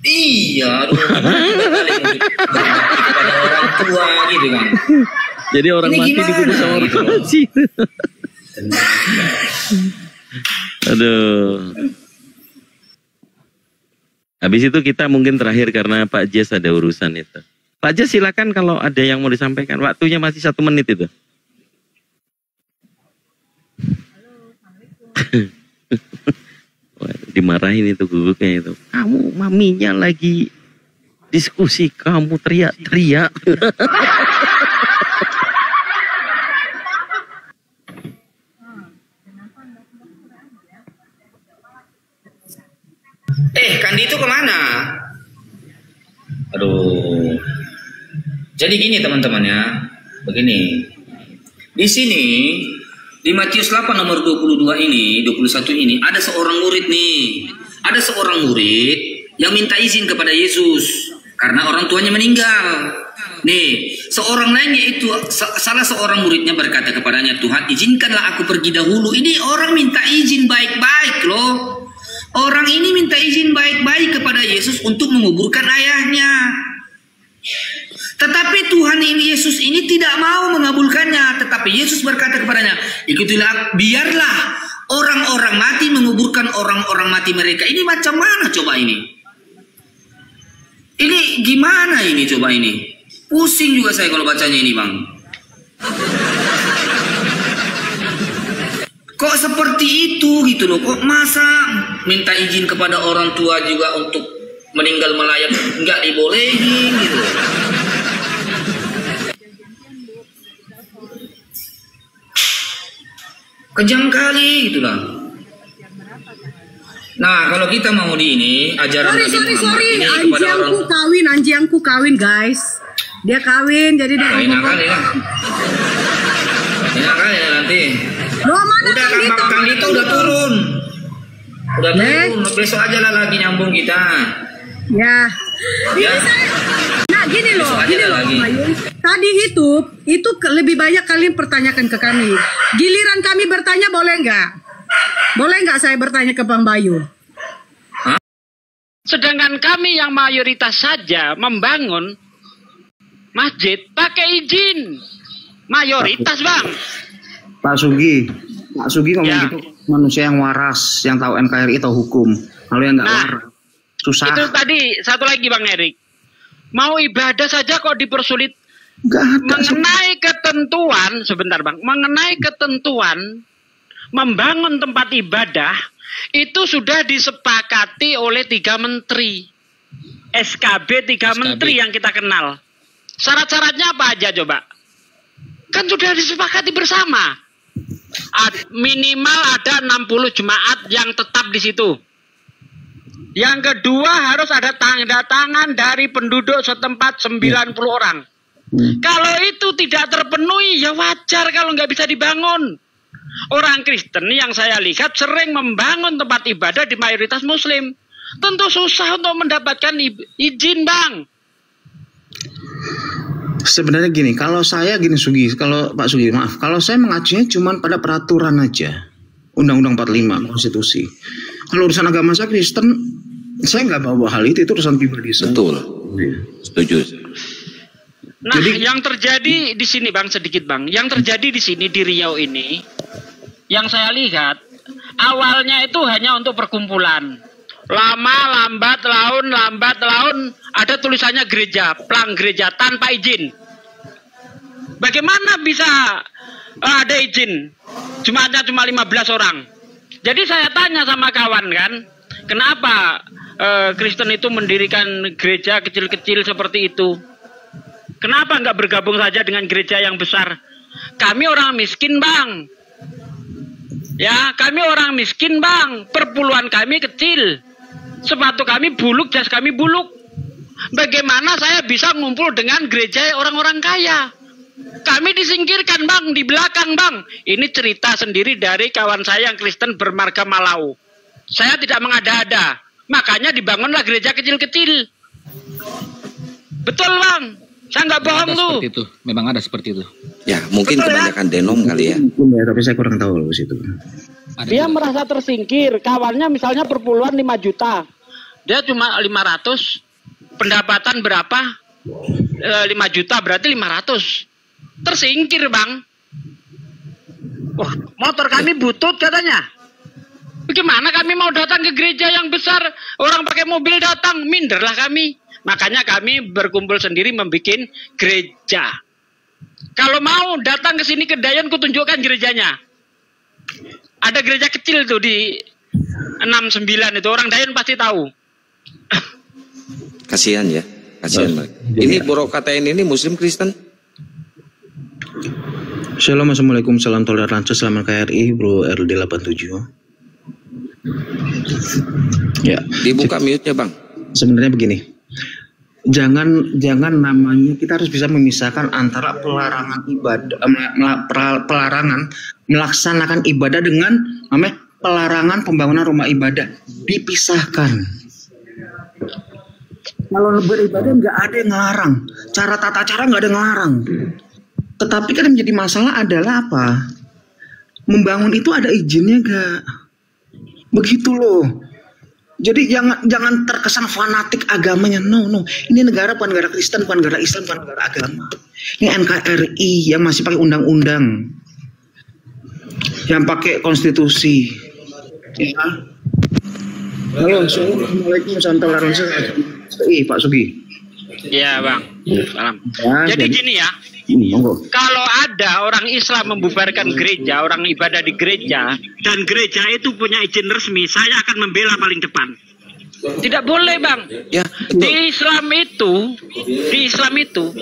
Iya, kepada orang tua gitu kan. Jadi orang ini mati dikubur sama orang gitu mati. Aduh. Habis itu kita mungkin terakhir karena Pak Jess ada urusan itu. Pak Jess silakan kalau ada yang mau disampaikan. Waktunya masih 1 menit itu. dimarahin itu guguknya itu. Kamu maminya lagi diskusi, kamu teriak-teriak. Kandi itu kemana? Aduh. Jadi gini teman-teman ya. Begini. Di sini di Matius 8 nomor 22 ini, 21 ini ada seorang murid nih. Ada seorang murid yang minta izin kepada Yesus karena orang tuanya meninggal. Nih, seorang lainnya itu salah seorang muridnya berkata kepadanya, "Tuhan, izinkanlah aku pergi dahulu." Ini orang minta izin baik-baik loh. Orang ini minta izin baik-baik kepada Yesus untuk menguburkan ayahnya. Tetapi Tuhan ini, Yesus ini tidak mau mengabulkannya. Tetapi Yesus berkata kepadanya, "Ikutilah, biarlah orang-orang mati menguburkan orang-orang mati mereka." Ini macam mana coba ini? Ini gimana ini coba ini? Pusing juga saya kalau bacanya ini, Bang. Kok seperti itu gitu loh? Kok masa minta izin kepada orang tua juga untuk meninggal melayang nggak dibolehin gitu? Kejam kali gitu lah. Nah, kalau kita mau di ini ajaran Nabi Muhammad ini kepada orang anjingku kawin guys. Dia kawin jadi dia enak kali lah. Enak kali ya nanti. Loh, mana udah Kang Dito udah turun. Udah turun. Besok aja lah lagi nyambung kita. Ya. Ya. Nah, gini loh Mayun. Tadi itu lebih banyak kalian pertanyakan ke kami. Giliran kami bertanya boleh nggak? Boleh nggak saya bertanya ke Bang Bayu? Sedangkan kami yang mayoritas saja membangun masjid pakai izin. Mayoritas, Bang. Pak Sugi ngomong gitu, manusia yang waras, yang tahu NKRI, tahu hukum. Kalau yang nggak waras, susah. Itu tadi satu lagi Bang Erik. Mau ibadah saja kok dipersulit. Mengenai ketentuan, sebentar Bang, mengenai ketentuan membangun tempat ibadah itu sudah disepakati oleh 3 menteri. SKB 3 menteri yang kita kenal. Syarat-syaratnya apa aja coba? Kan sudah disepakati bersama. Minimal ada 60 jemaat yang tetap di situ. Yang kedua harus ada tanda tangan dari penduduk setempat 90 orang. Kalau itu tidak terpenuhi, ya wajar kalau nggak bisa dibangun. Orang Kristen yang saya lihat sering membangun tempat ibadah di mayoritas Muslim. Tentu susah untuk mendapatkan izin, Bang. Sebenarnya gini, kalau saya Sugi, kalau Pak Sugi, maaf, kalau saya mengacunya cuma pada peraturan aja, Undang-Undang 45 konstitusi. Kalau urusan agama saya Kristen, saya nggak bawa hal itu urusan pribadi saya. Betul, setuju. Nah, yang terjadi di sini Bang, sedikit Bang, yang terjadi di sini di Riau ini, yang saya lihat awalnya itu hanya untuk perkumpulan. Lambat laun ada tulisannya gereja, plang gereja tanpa izin. Bagaimana bisa ada izin? Jemaatnya cuma 15 orang. Jadi saya tanya sama kawan kan, kenapa Kristen itu mendirikan gereja kecil-kecil seperti itu? Kenapa nggak bergabung saja dengan gereja yang besar? Kami orang miskin Bang. Ya, kami orang miskin Bang. Perpuluhan kami kecil. Sepatu kami buluk, jas kami buluk. Bagaimana saya bisa ngumpul dengan gereja orang-orang kaya? Kami disingkirkan Bang, di belakang Bang. Ini cerita sendiri dari kawan saya yang Kristen bermarga Malau. Saya tidak mengada-ada. Makanya dibangunlah gereja kecil-kecil. Betul Bang, saya nggak bohong tuh. Seperti itu, memang ada seperti itu. Ya, mungkin betul, kebanyakan ya? Denom kali ya. Ya, tapi saya kurang tahu loh situ. Dia merasa tersingkir. Kawannya misalnya perpuluhan 5 juta. Dia cuma 500. Pendapatan berapa? 5 juta berarti 500. Tersingkir Bang. Wah, motor kami butut katanya. Bagaimana kami mau datang ke gereja yang besar? Orang pakai mobil datang, minderlah kami. Makanya kami berkumpul sendiri membuat gereja. Kalau mau datang ke sini ke Dayan, ku tunjukkan gerejanya. Ada gereja kecil tuh di 69 itu orang Dayan pasti tahu. Kasihan ya, kasihan mereka. Ini Bro KTN ini Muslim Kristen? Shalom, assalamualaikum, salam toleransi, selamat KRI, Bro RD 87. Ya. Dibuka mute-nya Bang. Sebenarnya begini, jangan namanya, kita harus bisa memisahkan antara pelarangan ibadah, pelarangan melaksanakan ibadah dengan namanya pelarangan pembangunan rumah ibadah, dipisahkan. Kalau beribadah nggak ada yang ngelarang, cara tata cara nggak ada yang ngelarang. Tetapi kan yang menjadi masalah adalah apa? Membangun itu ada izinnya nggak? Begitu loh. Jadi jangan terkesan fanatik agamanya. No. Ini negara bukan negara Kristen, bukan negara Islam, bukan negara agama. Ini NKRI yang masih pakai undang-undang, yang pakai konstitusi. Ya. Halo, assalamualaikum, salam toleransi. Pak Sugi. Iya Bang. Salam. Ya, jadi gini ya. Kalau ada orang Islam membubarkan gereja, orang ibadah di gereja, dan gereja itu punya izin resmi, saya akan membela paling depan. Tidak boleh Bang. Ya, di Islam itu,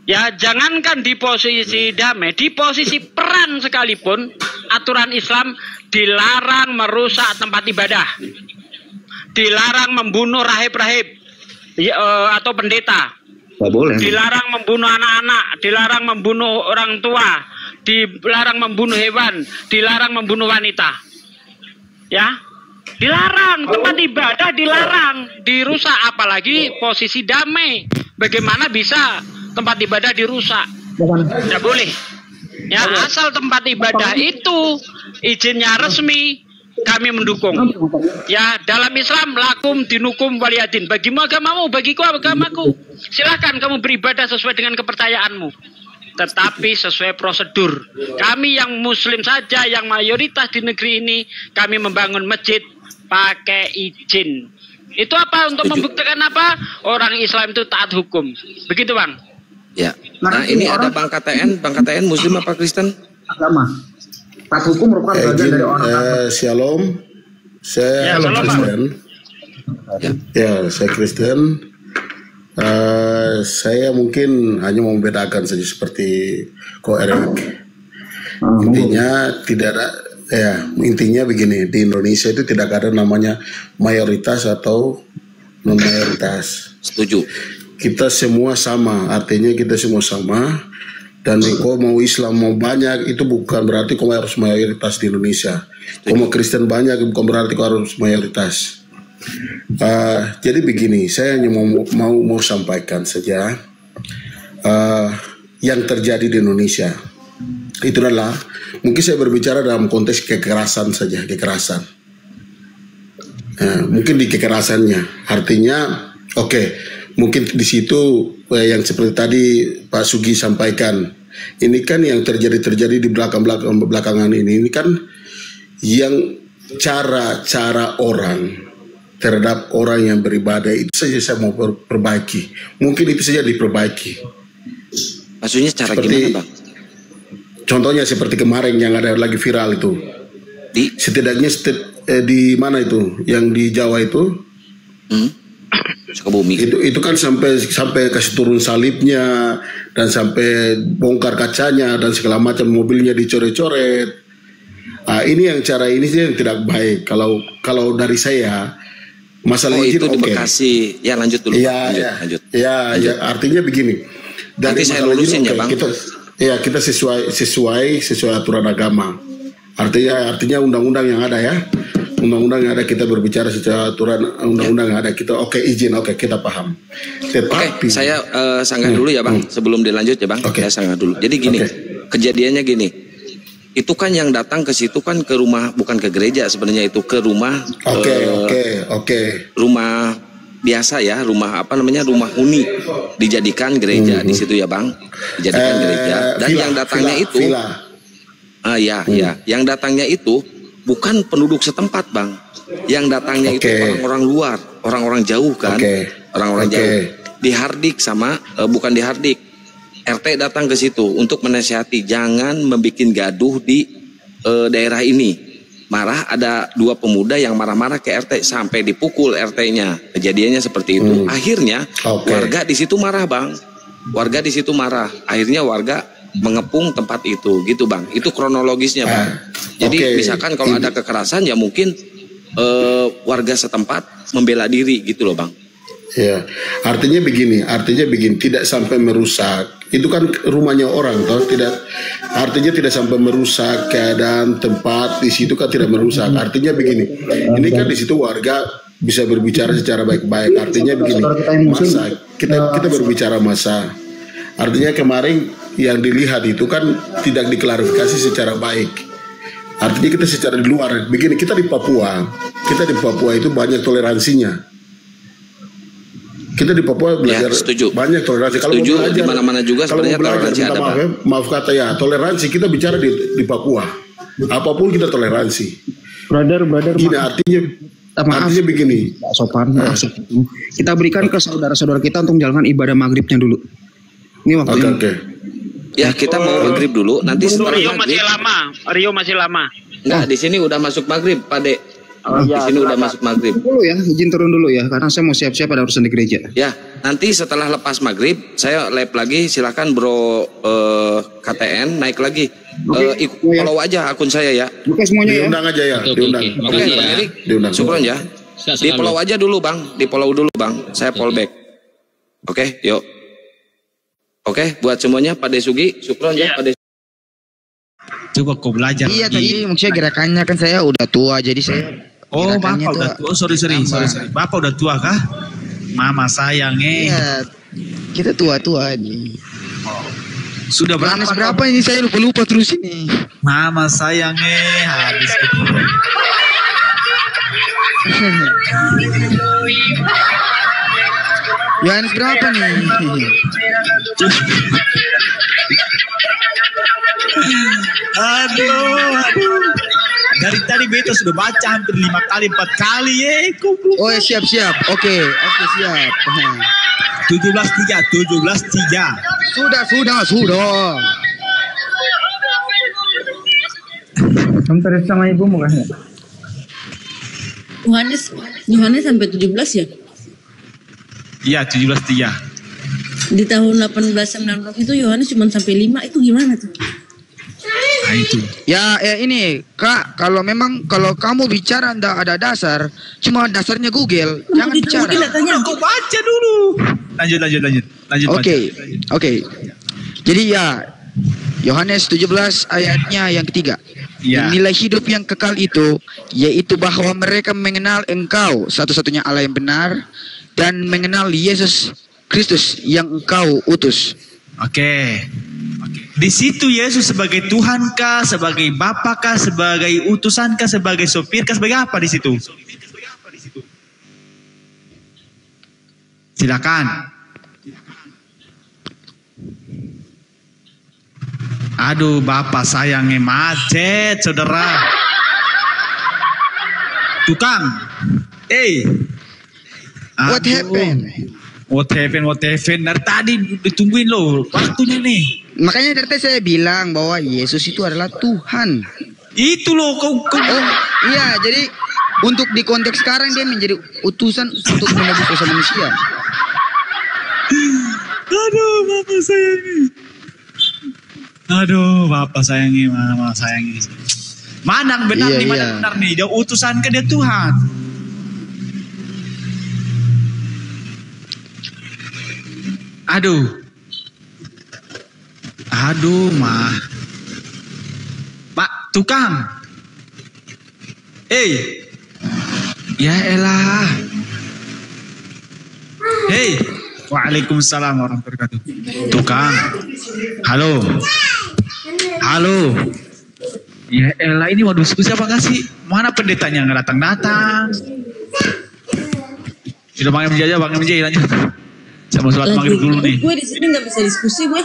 ya jangankan di posisi damai, di posisi peran sekalipun, aturan Islam dilarang merusak tempat ibadah, dilarang membunuh rahib-rahib atau pendeta. Nggak boleh. Dilarang membunuh anak-anak, dilarang membunuh orang tua, dilarang membunuh hewan, dilarang membunuh wanita. Ya, dilarang, tempat ibadah dilarang, dirusak, apalagi posisi damai. Bagaimana bisa tempat ibadah dirusak? Tidak boleh. Ya, asal tempat ibadah itu izinnya resmi, kami mendukung. Ya, dalam Islam lakum dinukum waliyadin. Bagimu agamamu, bagiku agamaku. Silakan kamu beribadah sesuai dengan kepercayaanmu, tetapi sesuai prosedur. Kami yang Muslim saja, yang mayoritas di negeri ini, kami membangun masjid pakai izin. Itu apa? Untuk membuktikan apa? Orang Islam itu taat hukum. Begitu Bang. Ya. Nah ini ada Bang KTN Muslim apa Kristen? Agama. Taat hukum merupakan bagian dari orang. Shalom, saya Kristen. Ya, saya Kristen. Saya mungkin hanya membedakan saja seperti Ko Erik. Intinya tidak ada, intinya begini, di Indonesia itu tidak ada namanya mayoritas atau non mayoritas. Setuju. Kita semua sama, artinya kita semua sama. Dan kau mau Islam mau banyak, itu bukan berarti kau harus mayoritas di Indonesia. Kau mau Kristen banyak, bukan berarti kau harus mayoritas. Jadi begini, saya hanya mau sampaikan saja yang terjadi di Indonesia. Itu adalah, mungkin saya berbicara dalam konteks kekerasan saja, kekerasan. Mungkin di kekerasannya, artinya, mungkin di situ yang seperti tadi Pak Sugi sampaikan, ini kan yang terjadi di belakangan ini kan yang cara orang terhadap orang yang beribadah itu saja saya mau perbaiki. Mungkin itu saja diperbaiki. Maksudnya cara seperti, gimana Bang? Contohnya seperti kemarin yang ada lagi viral itu. Setidaknya di mana itu? Yang di Jawa itu? Sukabumi. Itu kan sampai kasih turun salibnya dan sampai bongkar kacanya dan segala macam, mobilnya dicoret-coret. Ini yang cara ini sih yang tidak baik. Kalau dari saya masalah izin itu di Bekasi. Ya lanjut dulu. Lanjut. Ya, artinya begini. Nanti saya lurusin ya Bang. Kita sesuai aturan agama. Artinya undang-undang yang ada ya. Undang-undang yang ada, kita berbicara secara aturan undang-undang yang ada, kita izin, kita paham. Tetapi saya sanggah dulu ya Bang, sebelum dilanjut ya Bang. Saya sanggah dulu. Jadi gini, kejadiannya gini. Itu kan yang datang ke situ kan ke rumah, bukan ke gereja sebenarnya, itu ke rumah. Rumah biasa ya, rumah rumah huni, dijadikan gereja di situ ya Bang. Dijadikan gereja. Dan yang datangnya itu yang datangnya itu bukan penduduk setempat Bang. Yang datangnya itu orang-orang luar, orang-orang jauh kan. Orang-orang jauh. Dihardik sama bukan dihardik. RT datang ke situ untuk menasihati jangan membuat gaduh di daerah ini. marah, ada 2 pemuda yang marah-marah ke RT sampai dipukul RT-nya. Kejadiannya seperti itu. Akhirnya warga di situ marah, Bang. Warga di situ marah. Akhirnya warga mengepung tempat itu, gitu, Bang. Itu kronologisnya, Bang. Jadi misalkan kalau ada kekerasan ya mungkin warga setempat membela diri gitu loh, Bang. Ya, artinya begini, tidak sampai merusak. Itu kan rumahnya orang, toh artinya tidak sampai merusak keadaan tempat di situ kan tidak merusak. Artinya begini, ini kan di situ warga bisa berbicara secara baik-baik. Artinya begini, masa kita berbicara masa. Artinya kemarin yang dilihat itu kan tidak diklarifikasi secara baik. Artinya kita secara di luar, begini, kita di Papua itu banyak toleransinya. Kita di Papua belajar banyak toleransi. Kalau setuju, di mana-mana juga sebenarnya toleransi ada, Pak. Maaf kata ya, toleransi kita bicara di Papua. Apapun kita toleransi. Brother. Gini, artinya begini. Sopan. Kita berikan ke saudara-saudara kita untuk menjalankan ibadah maghribnya dulu. Ini waktunya. Oke. Ya, kita mau maghrib dulu. Nanti setelah maghrib. Rio masih lama. Enggak, di sini udah masuk maghrib, Pak De. Di sini udah masuk maghrib. Izin turun dulu ya, karena saya mau siap-siap ada urusan di gereja. Ya, nanti setelah lepas maghrib saya live lagi. Silakan Bro KTN naik lagi. Follow aja akun saya ya. Oke semuanya ya. Diundang aja ya. Diundang. Oke, Bang Erik. Syukron ya. Di follow aja dulu, Bang. Di follow dulu, Bang. Saya follow back. Oke, yuk. Oke, buat semuanya Pak Desugi, syukron ya Pak Desugi. Coba kau belajar. Iya tadi maksudnya gerakannya kan saya udah tua jadi saya. Oh, Bapak udah tua. Oh, sorry. Bapak udah tua kah? Mama sayangnya. Iya. Kita tua-tua nih. Sudah berapa ini saya lupa terus ini. Mama sayangnya habis itu. Yohanes berapa nih? Aduh. Dari tadi beta sudah baca hampir 5 kali 4 kali ya. Oh ya, siap. Oke siap. 17:3. Sudah. Kamu terus sama ibumu kan? Yohanes sampai 17 ya? Iya, 17:3. Di tahun 1819 itu Yohanes cuma sampai 5, itu gimana tuh? Nah, itu. Ya ini Kak, kalau kamu bicara ndak ada dasar, cuma dasarnya Google, jangan bicara. Kau baca dulu. Lanjut. Oke. Jadi ya Yohanes 17 ayatnya yang ketiga. Ya. Nilai hidup yang kekal itu yaitu bahwa mereka mengenal Engkau satu-satunya Allah yang benar dan mengenal Yesus Kristus yang Engkau utus. Oke. Di situ Yesus sebagai Tuhan kah, sebagai Bapa kah, sebagai utusan kah, sebagai sopir kah, sebagai apa di situ? Silakan. Aduh, Bapak sayangnya macet, saudara. Tukang. What happened? What happened? Dari tadi ditungguin loh, waktunya nih. Makanya dari tadi saya bilang bahwa Yesus itu adalah Tuhan. Itu loh kau. Oh, iya, jadi untuk di konteks sekarang dia menjadi utusan untuk menebus dosa manusia. Aduh, Bapak sayangi, Mama sayangi. Mana benar nih, mana benar nih? Dia utusan ke dia Tuhan. Aduh, mah. Pak tukang. Ya elah. Waalaikumsalam warahmatullahi wabarakatuh. Tukang. Halo. Ya elah, ini mau diskusi apa nggak sih? Mana pendetanya nggak datang? Sudah Bang Emji aja, lanjut. Saya mau sholat maghrib dulu nih. Gue di sini nggak bisa diskusi gue.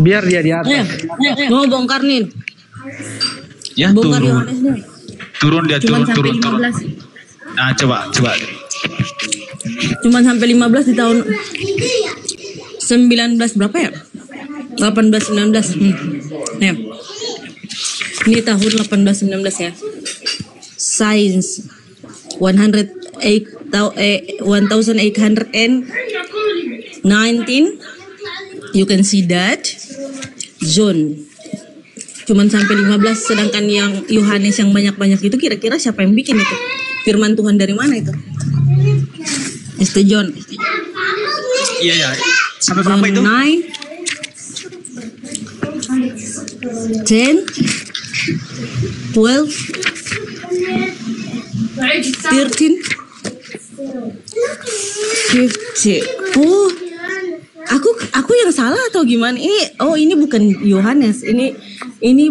Biar dia di atas. Mau bongkar nih. Ya, bongkar turun. Turun dia, turun. Nah, coba. Cuman sampai 15 di tahun 19 berapa ya? 18, 19. Ya. Ini tahun 1819 ya. Science 1819. You can see that. John cuman sampai 15, sedangkan yang Yohanes yang banyak-banyak itu kira-kira siapa yang bikin itu? Firman Tuhan dari mana itu? Mr. John. Iya ya. Sampai berapa itu? 9, 10, 12, 13, 50. Oh, aku yang salah atau gimana? Ini bukan Yohanes. Ini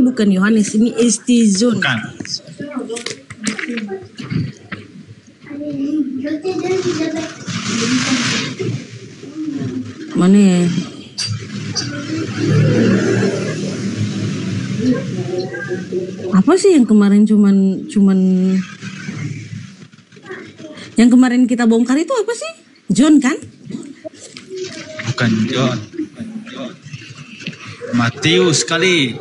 bukan Yohanes. Ini Estizon. Bukan. Mana ya? Apa sih yang kemarin cuman yang kemarin kita bongkar itu apa sih? John kan? Bukan John. Matius kali.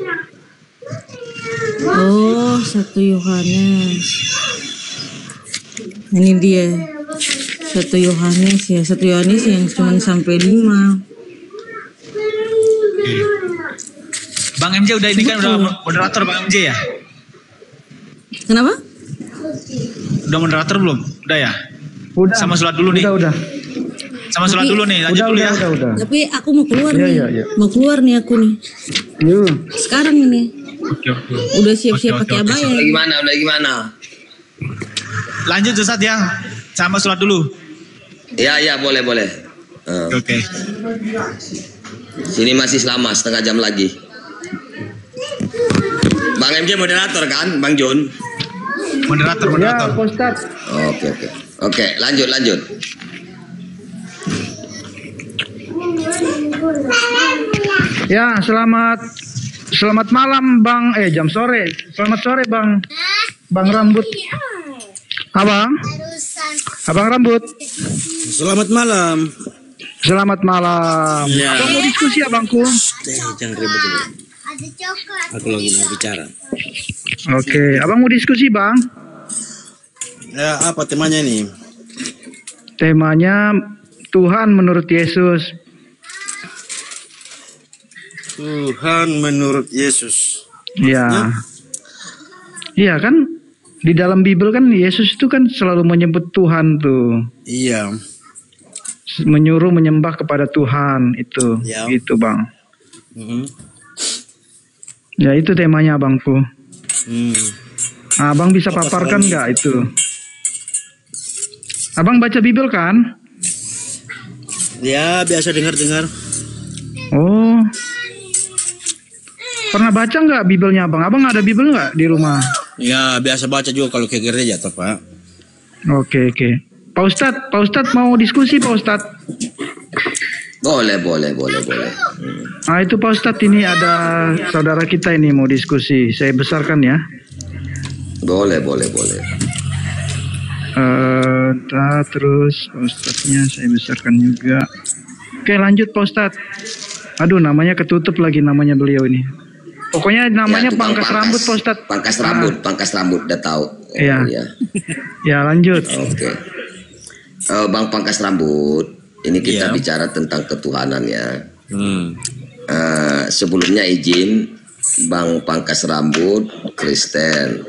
Oh, 1 Yohanes. Ini dia. 1 Yohanes ya. 1 Yohanes yang cuma sampai 5. Bang MJ udah ini kan udah moderator Bang MJ ya? Kenapa? Udah moderator belum? Udah ya? Udah. Sama sholat dulu nih. Udah. Sama sholat dulu nih, lanjut dulu ya. Udah. Tapi aku mau keluar nih. Iya. Mau keluar nih aku nih. Yuk. Sekarang ini. Oke. Udah siap-siap pakai abaya. Udah gimana? Lanjut Ustaz ya. Sama sholat dulu. Ya, boleh. Oke. Sini masih lama, setengah jam lagi. Bang MJ moderator kan, Bang John? Moderator. Ya, Pak Ustaz. Oke, lanjut. Ya, selamat malam Bang. Jam sore. Selamat sore Bang. Bang Rambut. Abang Rambut. Selamat malam. Ya. Abang mau diskusi abangku? Jangan ribet dulu. Aku lagi mau bicara. Oke, abang mau diskusi Bang? Ya, apa temanya ini? Temanya Tuhan menurut Yesus. Tuhan menurut Yesus. Ya. Iya kan? Di dalam Bible kan Yesus itu kan selalu menyebut Tuhan tuh. Iya. Menyuruh menyembah kepada Tuhan itu. Ya. Gitu Bang. Ya itu temanya abangku. Abang bisa paparkan nggak itu? Abang baca Bible kan? Ya, biasa dengar-dengar. Oh. Pernah baca nggak Biblenya abang? Abang ada Bible nggak di rumah? Ya, biasa baca juga kalau ke gereja toh, Pak. Oke. Pak Ustadz mau diskusi Pak Ustadz? Boleh. Nah itu Pak Ustadz, ini ada saudara kita ini mau diskusi. Saya besarkan ya. Boleh. Terus Pak Ustadznya saya besarkan juga. Oke lanjut Pak Ustadz. Aduh namanya ketutup lagi namanya beliau ini. Pokoknya namanya ya, pangkas rambut Pak Ustadz. Pangkas rambut udah tahu. Iya. Ya lanjut. Oke. Bang Pangkas Rambut, ini kita bicara tentang ketuhanan ya. Sebelumnya izin Bang Pangkas Rambut Kristen.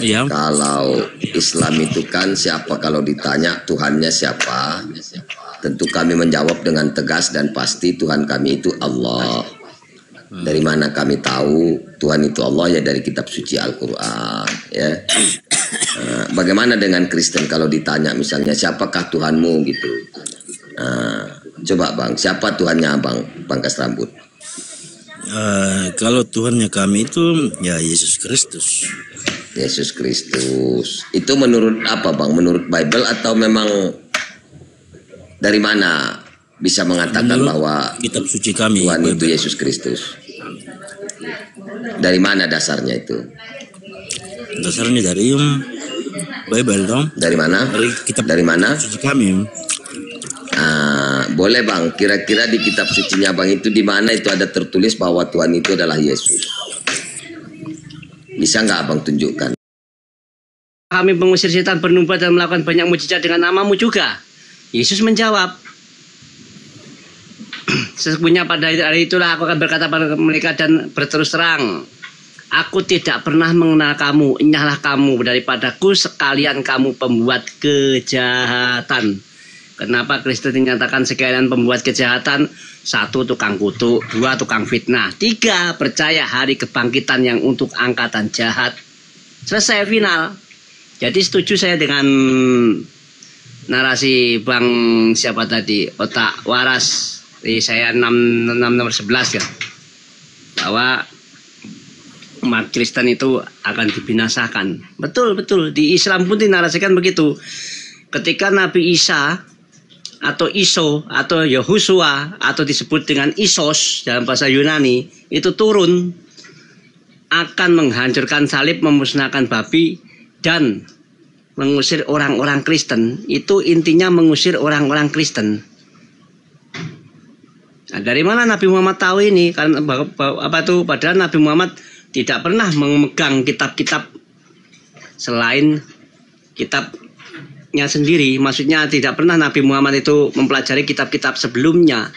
Iya. Kalau Islam itu kan siapa kalau ditanya Tuhannya siapa? Tentu kami menjawab dengan tegas dan pasti Tuhan kami itu Allah. Dari mana kami tahu Tuhan itu Allah? Ya dari kitab suci Al-Quran ya. Bagaimana dengan Kristen kalau ditanya misalnya siapakah Tuhanmu gitu? Coba Bang, siapa Tuhannya Abang Pangkas Rambut? Kalau Tuhannya kami itu ya Yesus Kristus. Yesus Kristus. Itu menurut apa Bang? Menurut Bible atau memang dari mana bisa mengatakan menurut bahwa kitab suci kami Tuhan Bible itu Yesus Kristus? Dari mana dasarnya itu? Dasarnya dari Bible dong. Dari mana? Dari mana? Suci kami. Boleh Bang, kira-kira di kitab sucinya Bang itu di mana itu ada tertulis bahwa Tuhan itu adalah Yesus? Bisa nggak abang tunjukkan? Kami mengusir setan, bernubuat dan melakukan banyak mujizat dengan namamu juga. Yesus menjawab, sesungguhnya pada hari itulah aku akan berkata pada mereka dan berterus terang, aku tidak pernah mengenal kamu, enyahlah kamu daripadaku sekalian kamu pembuat kejahatan. Kenapa Kristus dinyatakan sekalian pembuat kejahatan? 1, tukang kutuk. 2, tukang fitnah. 3, percaya hari kebangkitan yang untuk angkatan jahat. Selesai, final. Jadi setuju saya dengan narasi Bang siapa tadi, Otak Waras di saya 6 nomor 11 ya, bahwa umat Kristen itu akan dibinasakan. Betul di Islam pun dinarasikan begitu. Ketika Nabi Isa atau Iso atau Yehosua atau disebut dengan Isos dalam bahasa Yunani itu turun, akan menghancurkan salib, memusnahkan babi dan mengusir orang-orang Kristen. Itu intinya mengusir orang-orang Kristen. Nah, dari mana Nabi Muhammad tahu ini? Karena padahal Nabi Muhammad tidak pernah memegang kitab-kitab selain kitabnya sendiri. Maksudnya tidak pernah Nabi Muhammad itu mempelajari kitab-kitab sebelumnya.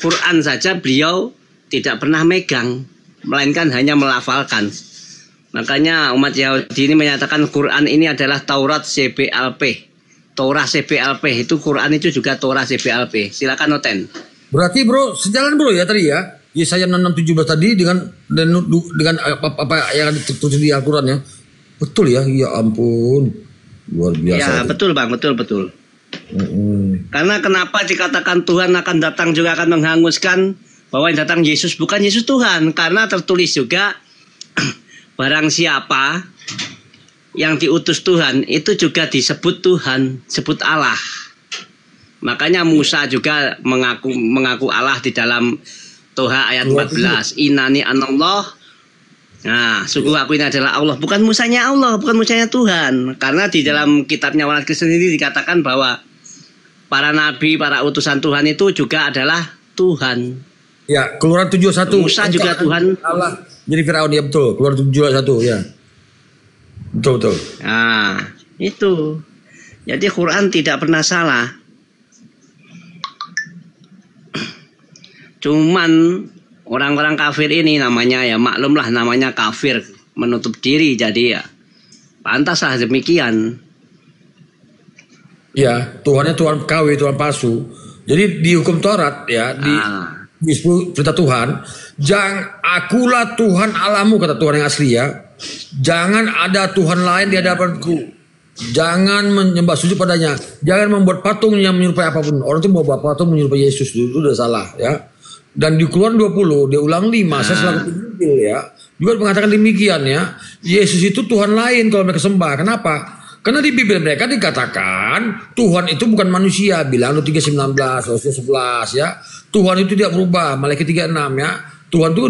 Quran saja beliau tidak pernah megang, melainkan hanya melafalkan. Makanya umat Yahudi ini menyatakan Quran ini adalah Taurat CBLP. Torah CBLP itu Quran itu juga Torah CBLP. Silakan Noten. Berarti bro, sejalan bro ya tadi ya. Yesaya 66:17 tadi dengan apa yang tertulis di Al-Quran ya. Betul ya, ya ampun. Luar biasa. Ya, betul Bang, betul. Karena kenapa dikatakan Tuhan akan datang juga akan menghanguskan, bahwa yang datang Yesus bukan Yesus Tuhan, karena tertulis juga barang siapa yang diutus Tuhan itu juga disebut Tuhan, sebut Allah. Makanya Musa juga mengaku Allah di dalam Toha ayat 14. Inani anallah. Nah, sungguh aku ini adalah Allah. Bukan Musanya Allah, bukan Musanya Tuhan. Karena di dalam kitabnya Walat Kristen ini dikatakan bahwa para nabi, para utusan Tuhan itu juga adalah Tuhan. Ya, Keluaran 7:1. Musa juga Tuhan. Allah. Jadi Firaun ya betul. Keluaran 7:1 ya. Betul. Nah, itu. Jadi Quran tidak pernah salah. Cuman orang-orang kafir ini namanya ya maklumlah namanya kafir, menutup diri, jadi ya pantaslah demikian. Ya, Tuhannya Tuhan KW, Tuhan palsu. Jadi di hukum Taurat ya, di 10 perintah Tuhan, akulah Tuhan Allahmu, kata Tuhan yang asli ya. Jangan ada Tuhan lain di hadapanku. Jangan menyembah sujud padanya. Jangan membuat patung yang menyerupai apapun. Orang itu mau buat patung menyerupai Yesus, itu udah salah ya. Dan di Keluaran 20, dia ulang 5, saya selalu penjil ya, juga mengatakan demikian ya. Yesus itu Tuhan lain kalau mereka sembah. Kenapa? Karena di Bibel mereka dikatakan Tuhan itu bukan manusia. Bilang 3:19, 11 ya. Tuhan itu tidak berubah. Malaikat 3:6 ya. Tuhan itu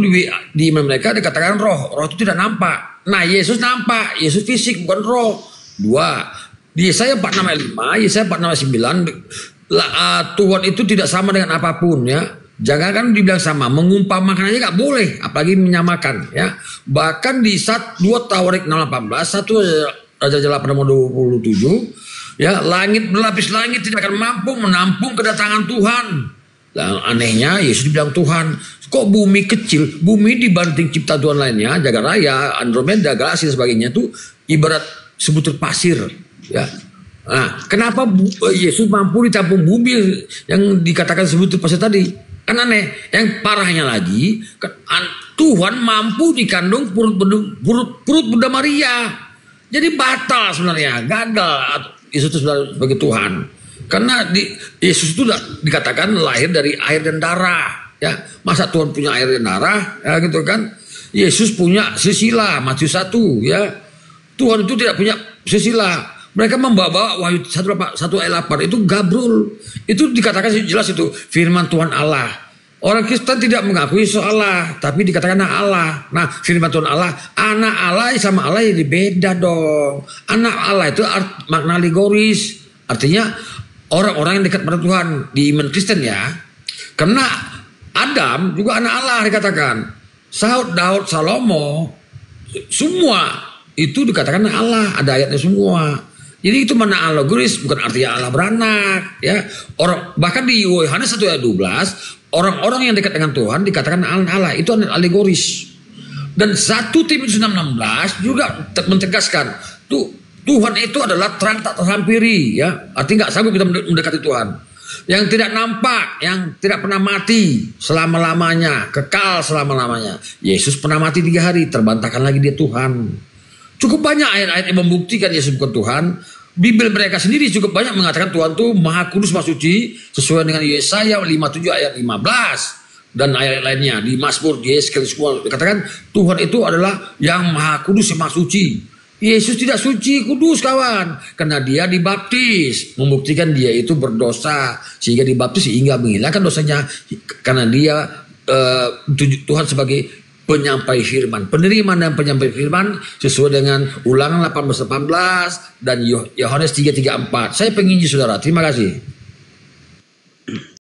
di iman mereka dikatakan roh. Roh itu tidak nampak. Nah, Yesus nampak. Yesus fisik bukan roh. 2. Di Yesaya 46 ayat 5, Yesaya 46 ayat 9, Tuhan itu tidak sama dengan apapun ya. Jangan kan dibilang sama, mengumpamakan aja nggak boleh, apalagi menyamakan ya. Bahkan di 2 Tawarik 6:18, 1 Raja 8:27 ya, langit berlapis langit tidak akan mampu menampung kedatangan Tuhan. Nah, anehnya Yesus dibilang Tuhan. Kok bumi kecil? Bumi dibanding cipta Tuhan lainnya, Jagat Raya, Andromeda, galaksi dan sebagainya itu ibarat sebutir pasir ya. Nah, kenapa Yesus mampu ditampung bumi yang dikatakan sebutir pasir tadi? Kan aneh. Yang parahnya lagi, Tuhan mampu dikandung perut Bunda Maria. Jadi batal sebenarnya, gagal Yesus itu sebagai Tuhan. Karena Yesus itu dikatakan lahir dari air dan darah. Ya, masa Tuhan punya air dan darah? Ya, gitu kan? Yesus punya sisila, Matius 1 ya. Tuhan itu tidak punya sisila. Mereka membawa Wahyu 1 ayat 8 itu gabrul. Itu dikatakan jelas itu firman Tuhan Allah. Orang Kristen tidak mengakui Yesus Allah, tapi dikatakan anak Allah. Nah, firman Tuhan Allah, anak Allah sama Allah jadi beda dong. Anak Allah itu makna alegoris. Artinya orang-orang yang dekat pada Tuhan di iman Kristen ya. Karena Adam juga anak Allah dikatakan. Daud, Salomo, semua itu dikatakan Allah, ada ayatnya semua. Jadi itu mana allegoris, bukan artinya Allah beranak, ya. Orang bahkan di Yohanes 1 ayat 12, orang-orang yang dekat dengan Tuhan dikatakan Allah, itu allegoris. Dan 1 Timotius 6:16 juga mentegaskan, Tuhan itu adalah terang tak terhampiri, ya. Artinya nggak sanggup kita mendekati Tuhan. Yang tidak nampak, yang tidak pernah mati selama-lamanya, kekal selama-lamanya. Yesus pernah mati 3 hari, terbantahkan lagi dia Tuhan. Cukup banyak ayat-ayat yang membuktikan Yesus bukan Tuhan. Bibel mereka sendiri cukup banyak mengatakan Tuhan itu Maha Kudus, Maha Suci, sesuai dengan Yesaya 57 ayat 15 dan ayat lainnya. Di Mazmur, di Yeskel semua dikatakan Tuhan itu adalah yang Maha Kudus, yang Maha Suci. Yesus tidak suci, kudus kawan, karena dia dibaptis, membuktikan dia itu berdosa, sehingga dibaptis sehingga menghilangkan dosanya, karena dia Tuhan sebagai penyampai firman, penerima dan penyampai firman sesuai dengan Ulangan 18:18 dan Yohanes 3:3-4. Saya penginjil saudara, terima kasih.